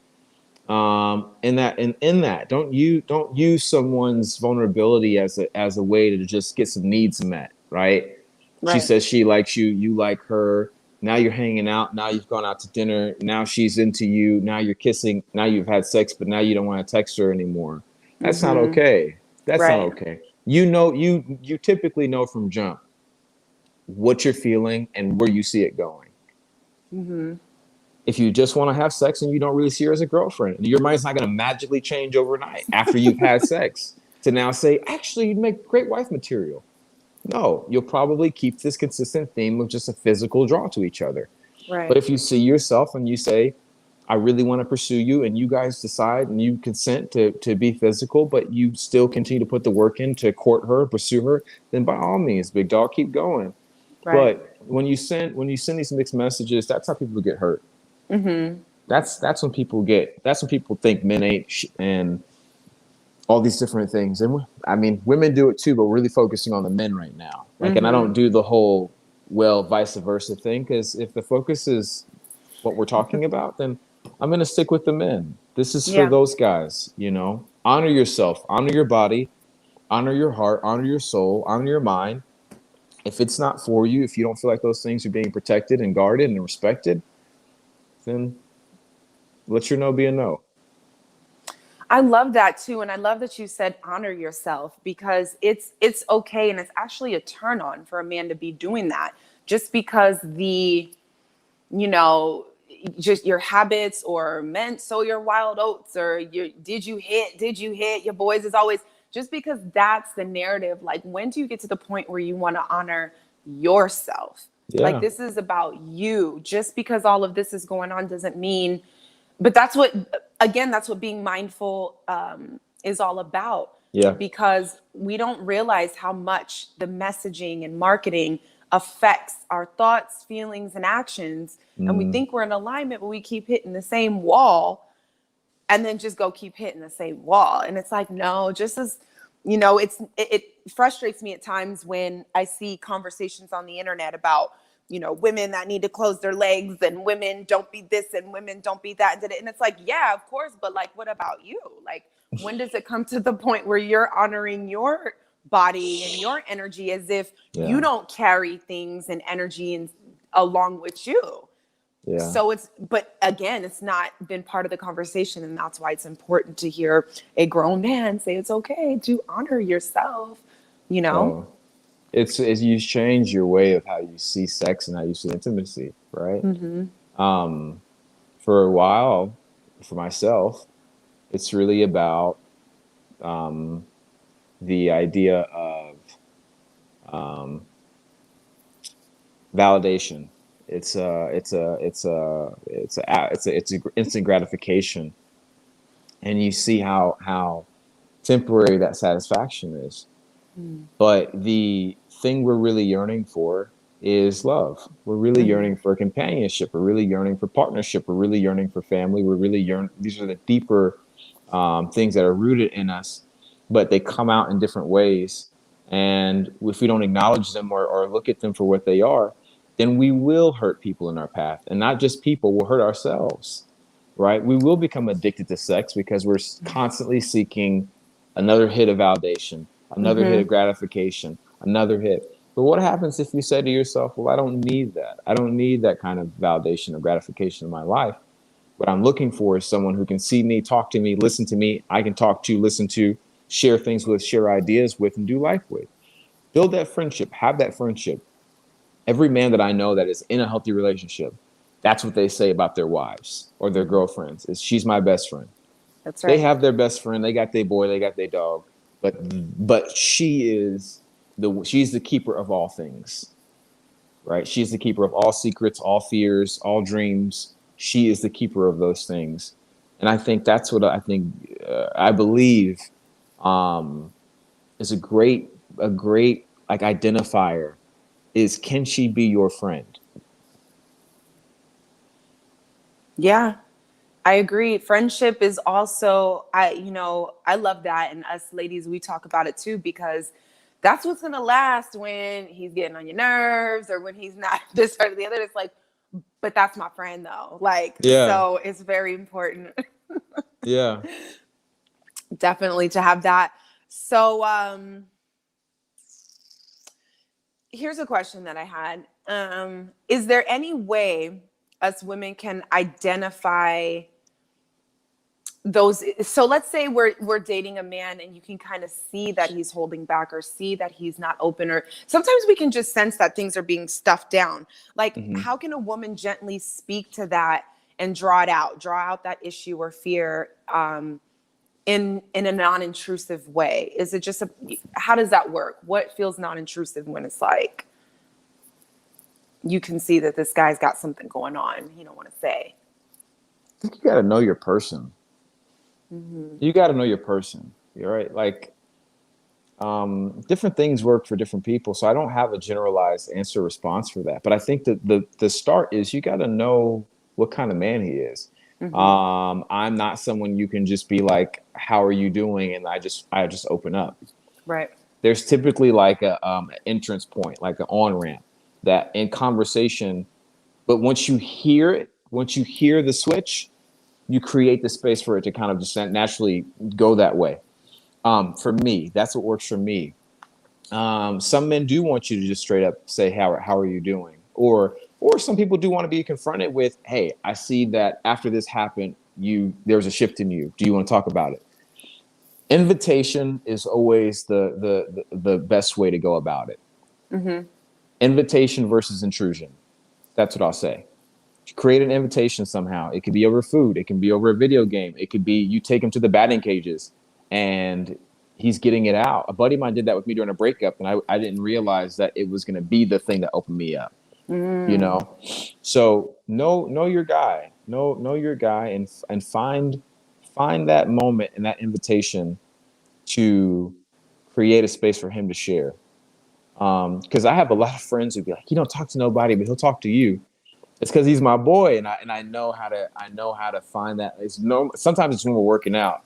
In that, don't use someone's vulnerability as a way to just get some needs met, right? She Right. says she likes you, you like her. Now you're hanging out. Now you've gone out to dinner. Now she's into you. Now you're kissing. Now you've had sex, but now you don't want to text her anymore. That's not Mm-hmm. okay. That's not Right. okay. You typically know from jump what you're feeling and where you see it going. Mm-hmm. If you just want to have sex and you don't really see her as a girlfriend, your mind's not going to magically change overnight after you've had sex to now say, actually, you'd make great wife material. No, you'll probably keep this consistent theme of just a physical draw to each other. But Right. if you see yourself and you say, I really want to pursue you, and you guys decide and you consent to be physical, but you still continue to put the work in to court her, pursue her, then by all means, big dog, keep going. Right. But when you send these mixed messages, that's how people get hurt. Mm-hmm. That's when people think men ain't and all these different things. And I mean, women do it too, but we're really focusing on the men right now. Like, and I don't Mm-hmm. do the whole vice versa thing, because if the focus is what we're talking about, then I'm going to stick with the men. This is for Yeah. those guys. Honor yourself, honor your body, honor your heart, honor your soul, honor your mind. If it's not for you, if you don't feel like those things are being protected and guarded and respected, then let your no be a no. I love that too, and I love that you said honor yourself, because it's okay, and it's actually a turn on for a man to be doing that. Just because you know just your habits or meant sow your wild oats, or did you hit your boys is always, just because that's the narrative. Like, when do you get to the point where you want to honor yourself? Like, Yeah. this is about you. Just because all of this is going on doesn't mean, but that's what being mindful is all about, Yeah. because we don't realize how much the messaging and marketing affects our thoughts, feelings, and actions. And we Mm, think we're in alignment, but we keep hitting the same wall, and then just go keep hitting the same wall. And it's like, no, just as it frustrates me at times when I see conversations on the internet about, women that need to close their legs, and women don't be this and women don't be that. And it's like, yeah, of course, but like, what about you? Like, when does it come to the point where you're honoring your body and your energy as if you don't carry things and energy and along with you. Yeah. So but again, it's not been part of the conversation. And that's why it's important to hear a grown man say it's okay to honor yourself, you know? So it's you change your way of how you see sex and how you see intimacy, right? For a while, for myself, it's really about the idea of validation. It's a instant gratification, and you see how temporary that satisfaction is. But the thing we're really yearning for is love. We're really yearning for companionship. We're really yearning for partnership. We're really yearning for family. We're really yearning. These are the deeper things that are rooted in us, but they come out in different ways. And if we don't acknowledge them or look at them for what they are, then we will hurt people in our path. And not just people, we'll hurt ourselves, right? We will become addicted to sex because we're constantly seeking another hit of validation, another hit of gratification, another hit. But what happens if you say to yourself, well, I don't need that. I don't need that kind of validation or gratification in my life. What I'm looking for is someone who can see me, talk to me, listen to me. I can talk to, listen to, share things with, share ideas with, and do life with. Build that friendship, have that friendship. Every man that I know that is in a healthy relationship, that's what they say about their wives or their girlfriends is she's my best friend. That's They right. have their best friend, they got their boy, they got their dog, but she's the keeper of all things, right? She's the keeper of all secrets, all fears, all dreams. She is the keeper of those things, and I think that's what I believe is a great like identifier is can she be your friend? Yeah, I agree. Friendship is also, I love that. And us ladies, we talk about it too, because that's what's going to last when he's getting on your nerves or when he's not this or the other. It's like, but that's my friend though. Like, Yeah, so it's very important yeah. definitely to have that. So, here's a question that I had. Is there any way us women can identify those? So let's say we're dating a man and you can kind of see that he's holding back or see that he's not open, or sometimes we can just sense that things are being stuffed down. Like, how can a woman gently speak to that and draw out that issue or fear in a non-intrusive way? Is it just how does that work? What feels non-intrusive when it's like you can see that this guy's got something going on you don't want to say? I think you got to know your person. You got to know your person. You're right. Like different things work for different people, so I don't have a generalized answer response for that. But I think that the start is you got to know what kind of man he is. I'm not someone you can just be like, "How are you doing?" and I just open up. Right. There's typically like a an entrance point, like an on ramp that in conversation. But once you hear the switch, you create the space for it to kind of just naturally go that way. For me, that's what works for me. Some men do want you to just straight up say, how are you doing? Or some people do want to be confronted with, hey, I see that after this happened, there's a shift in you. Do you want to talk about it? Invitation is always the best way to go about it. Invitation versus intrusion. That's what I'll say. Create an invitation somehow. It could be over food. It can be over a video game. It could be you take him to the batting cages and he's getting it out. A buddy of mine did that with me during a breakup, and I didn't realize that it was going to be the thing that opened me up. So know your guy. Know your guy, and find that moment and that invitation to create a space for him to share. Because I have a lot of friends who'd be like, "You don't talk to nobody, but he'll talk to you." It's because he's my boy, and I know how to find that. Sometimes it's when we're working out,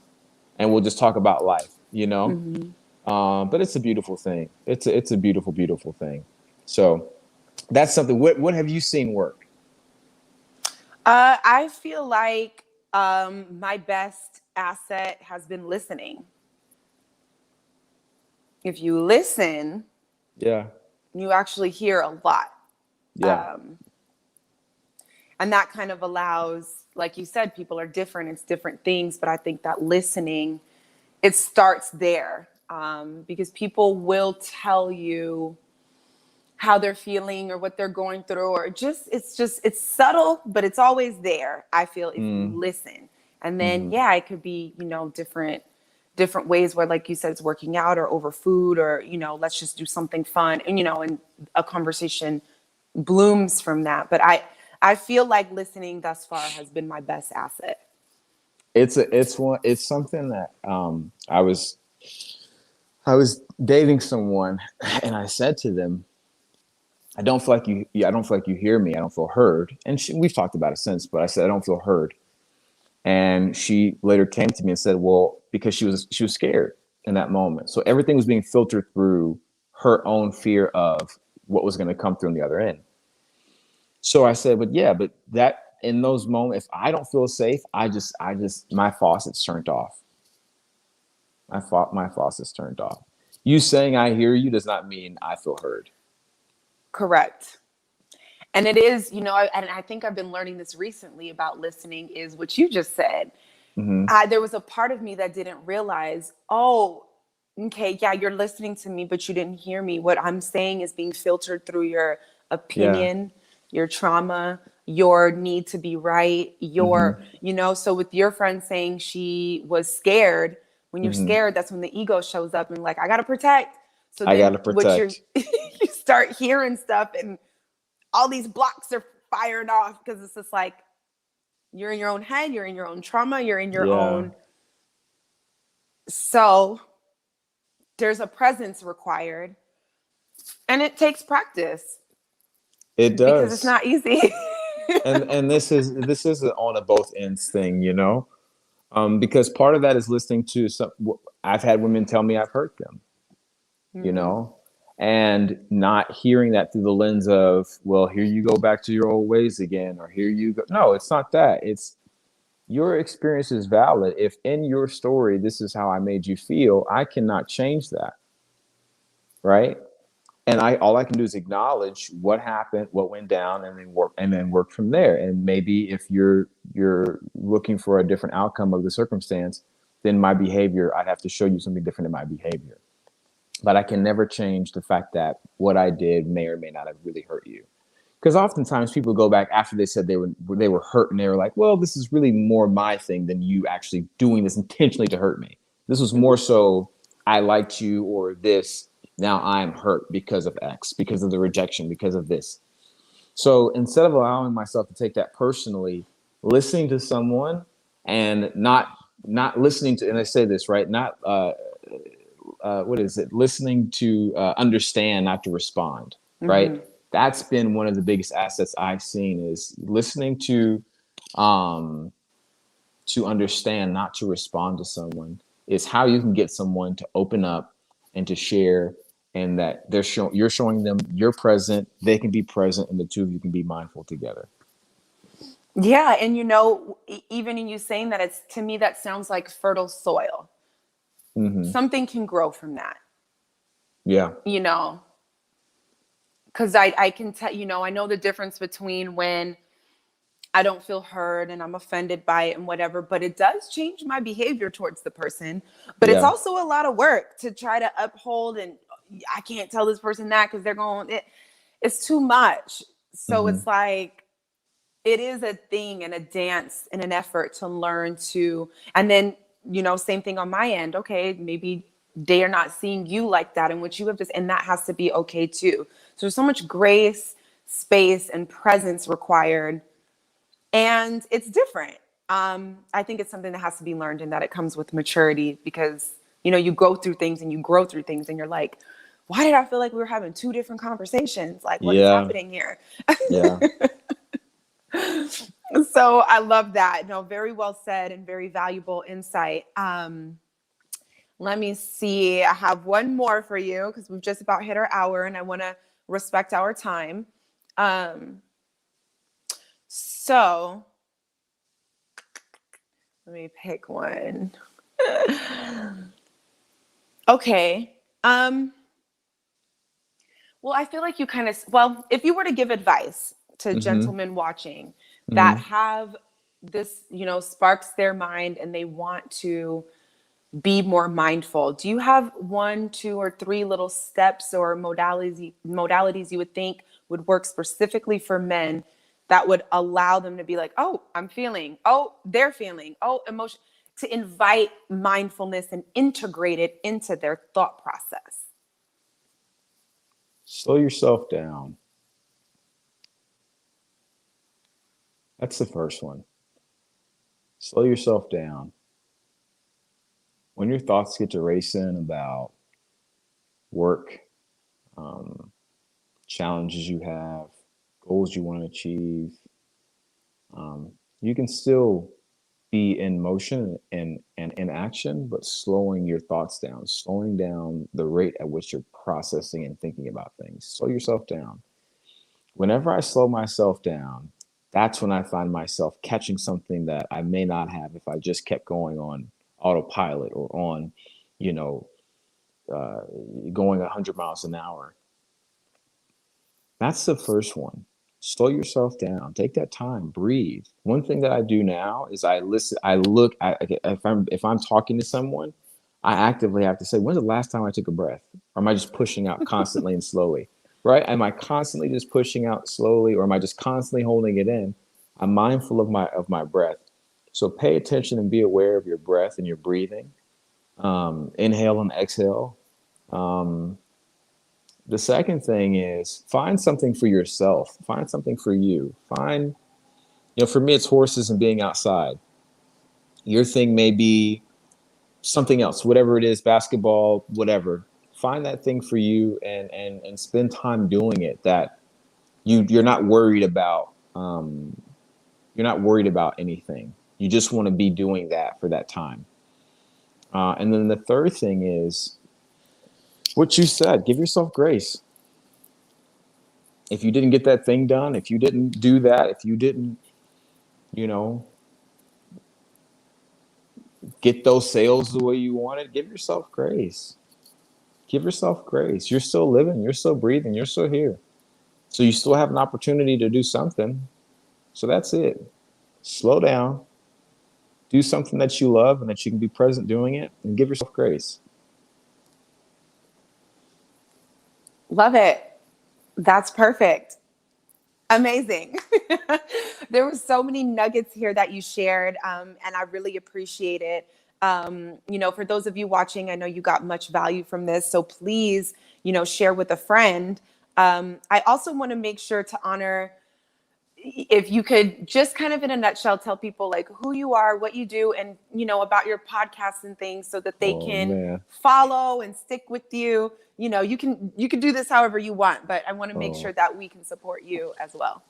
and we'll just talk about life. But it's a beautiful thing. It's a beautiful, beautiful thing. So that's something. What have you seen work? I feel like my best asset has been listening. If you listen, Yeah. you actually hear a lot. Yeah. And that kind of allows, like you said, people are different. It's different things. But I think that listening, it starts there, because people will tell you how they're feeling or what they're going through, or it's subtle, but it's always there. I feel, if you listen. And then, Mm-hmm. yeah, it could be, different ways where, like you said, it's working out or over food, or, let's just do something fun. And, and a conversation blooms from that. But I feel like listening thus far has been my best asset. It's something that I was dating someone, and I said to them, I don't feel like I don't feel like you hear me. I don't feel heard. And we've talked about it since, but I said I don't feel heard. And she later came to me and said, well, because she was scared in that moment. So everything was being filtered through her own fear of what was going to come through on the other end. So I said, but yeah, but that in those moments, if I don't feel safe, my faucet's turned off. My faucet's turned off. You saying I hear you does not mean I feel heard. Correct. And it is, and I think I've been learning this recently about listening, is what you just said. Mm-hmm. There was a part of me that didn't realize, oh, okay, yeah, you're listening to me, but you didn't hear me. What I'm saying is being filtered through your Yeah. opinion, your trauma, your need to be right, Mm-hmm. so with your friend saying she was scared, when you're Mm-hmm. scared, that's when the ego shows up and like, I got to protect. So I then gotta what protect. you start hearing stuff, and all these blocks are fired off, because it's just like, you're in your own head, you're in your own trauma, you're in your Yeah. own. So there's a presence required, and it takes practice, It because it's does. not easy. And this is on a both ends thing, because part of that is listening to some. I've had women tell me I've hurt them, you Mm-hmm. know, and not hearing that through the lens of, well, here you go back to your old ways again, or here you go. No, it's not that. It's your experience is valid. If in your story this is how I made you feel, I cannot change that, right? And I all I can do is acknowledge what happened, what went down, and then work from there. And maybe if you're looking for a different outcome of the circumstance, then my behavior, I'd have to show you something different in my behavior. But I can never change the fact that what I did may or may not have really hurt you. Because oftentimes people go back after they said they were hurt, and they were like, well, this is really more my thing than you actually doing this intentionally to hurt me. This was more so I liked you, or this. Now I'm hurt because of X, because of the rejection, because of this. So instead of allowing myself to take that personally, listening to someone and not listening to, and I say this right, not what is it? Listening to understand, not to respond. Mm-hmm. Right. That's been one of the biggest assets I've seen, is listening um, to understand, not to respond to someone, is how you can get someone to open up and to share, and that you're showing them you're present, they can be present, and the two of you can be mindful together. Yeah, and even in you saying that, it's, to me, that sounds like fertile soil. Mm-hmm. Something can grow from that, Yeah. you know, because I can tell, I know the difference between when I don't feel heard and I'm offended by it and whatever, but it does change my behavior towards the person. But it's Yeah. also a lot of work to try to uphold, and I can't tell this person that because they're it's too much. So Mm-hmm. it's like, it is a thing and a dance and an effort to learn to, and then, same thing on my end. Okay, maybe they are not seeing you like that, and what you have to, and that has to be okay too. So there's so much grace, space, and presence required, and it's different. I think it's something that has to be learned, and that it comes with maturity, because you go through things and you grow through things, and you're like, why did I feel like we were having two different conversations? Like, what is Yeah. happening here? Yeah. So I love that. No, very well said and very valuable insight. Let me see. I have one more for you, because we've just about hit our hour, and I want to respect our time. So let me pick one. Okay. Um, well, I feel like you kind of, well, if you were to give advice to gentlemen watching that have this, sparks their mind and they want to be more mindful, do you have 1, 2, or 3 little steps or modalities you would think would work specifically for men that would allow them to be like, oh, I'm feeling, oh, they're feeling, oh, emotion, to invite mindfulness and integrate it into their thought process? Slow yourself down. That's the first one. Slow yourself down. When your thoughts get to racing about work, challenges you have, goals you want to achieve, you can still be in motion and in action, but slowing your thoughts down, slowing down the rate at which you're processing and thinking about things. Slow yourself down. Whenever I slow myself down, that's when I find myself catching something that I may not have if I just kept going on autopilot or on, you know, going 100 miles an hour. That's the first one. Slow yourself down. Take that time. Breathe. One thing that I do now is I listen. I look. If I'm talking to someone, I actively have to say, "When's the last time I took a breath?" Or am I just pushing out constantly and slowly? Right? Am I constantly just pushing out slowly, or am I just constantly holding it in? I'm mindful of my breath. So pay attention and be aware of your breath and your breathing. Inhale and exhale. The second thing is find something for yourself. Find something for you. For me, it's horses and being outside. Your thing may be something else, whatever it is, basketball, whatever. Find that thing for you and spend time doing it that you're not worried about. You're not worried about anything. You just want to be doing that for that time. And then the third thing is what you said. Give yourself grace. If you didn't get that thing done, if you didn't do that, if you didn't, you know, get those sales the way you wanted, give yourself grace. Give yourself grace. You're still living, you're still breathing, you're still here. So you still have an opportunity to do something. So that's it. Slow down, do something that you love and that you can be present doing it, and give yourself grace. Love it. That's perfect. Amazing. There were so many nuggets here that you shared, and I really appreciate it. For those of you watching, I know you got much value from this, so please, share with a friend. I also want to make sure to honor, if you could just kind of in a nutshell tell people like who you are, what you do, and about your podcasts and things, so that they Oh, can man. follow and stick with you. You can do this however you want, but I want to make Oh. sure that we can support you as well.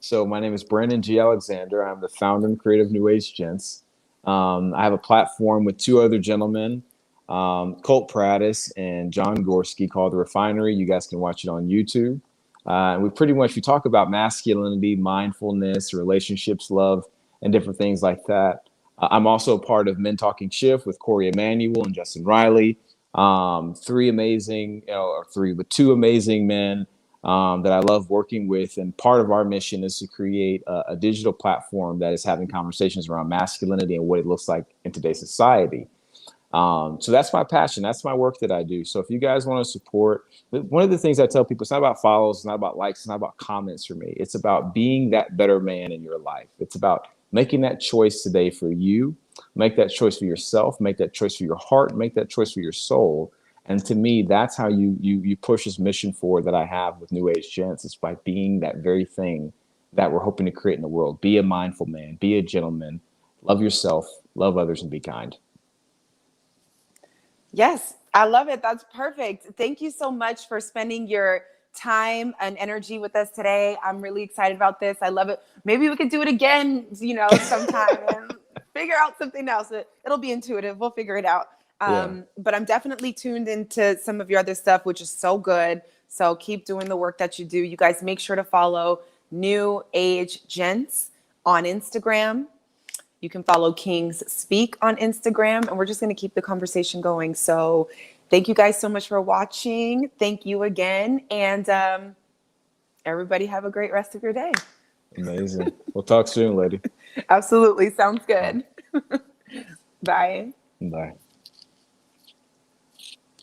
So my name is Brandon G. Alexander. I'm the founder and creator of New Age Gents. I have a platform with 2 other gentlemen, Colt Prattis and John Gorski, called The Refinery. You guys can watch it on YouTube. And we talk about masculinity, mindfulness, relationships, love, and different things like that. I'm also a part of Men Talking Shift with Corey Emanuel and Justin Riley. 2 amazing men that I love working with. And part of our mission is to create a digital platform that is having conversations around masculinity and what it looks like in today's society. So that's my passion. That's my work that I do. So if you guys want to support, one of the things I tell people, it's not about follows, it's not about likes, it's not about comments for me. It's about being that better man in your life. It's about making that choice today for you. Make that choice for yourself. Make that choice for your heart. Make that choice for your soul. And to me, that's how you push this mission forward that I have with New Age Gents. It's by being that very thing that we're hoping to create in the world. Be a mindful man. Be a gentleman. Love yourself. Love others, and be kind. Yes, I love it. That's perfect. Thank you so much for spending your time and energy with us today. I'm really excited about this. I love it. Maybe we could do it again, sometime and figure out something else. It'll be intuitive. We'll figure it out. But I'm definitely tuned into some of your other stuff, which is so good. So keep doing the work that you do. You guys make sure to follow New Age Gents on Instagram. You can follow Kings Speak on Instagram, and we're just going to keep the conversation going. So thank you guys so much for watching. Thank you again. And everybody have a great rest of your day. Amazing. We'll talk soon, lady. Absolutely. Sounds good. Bye. Bye.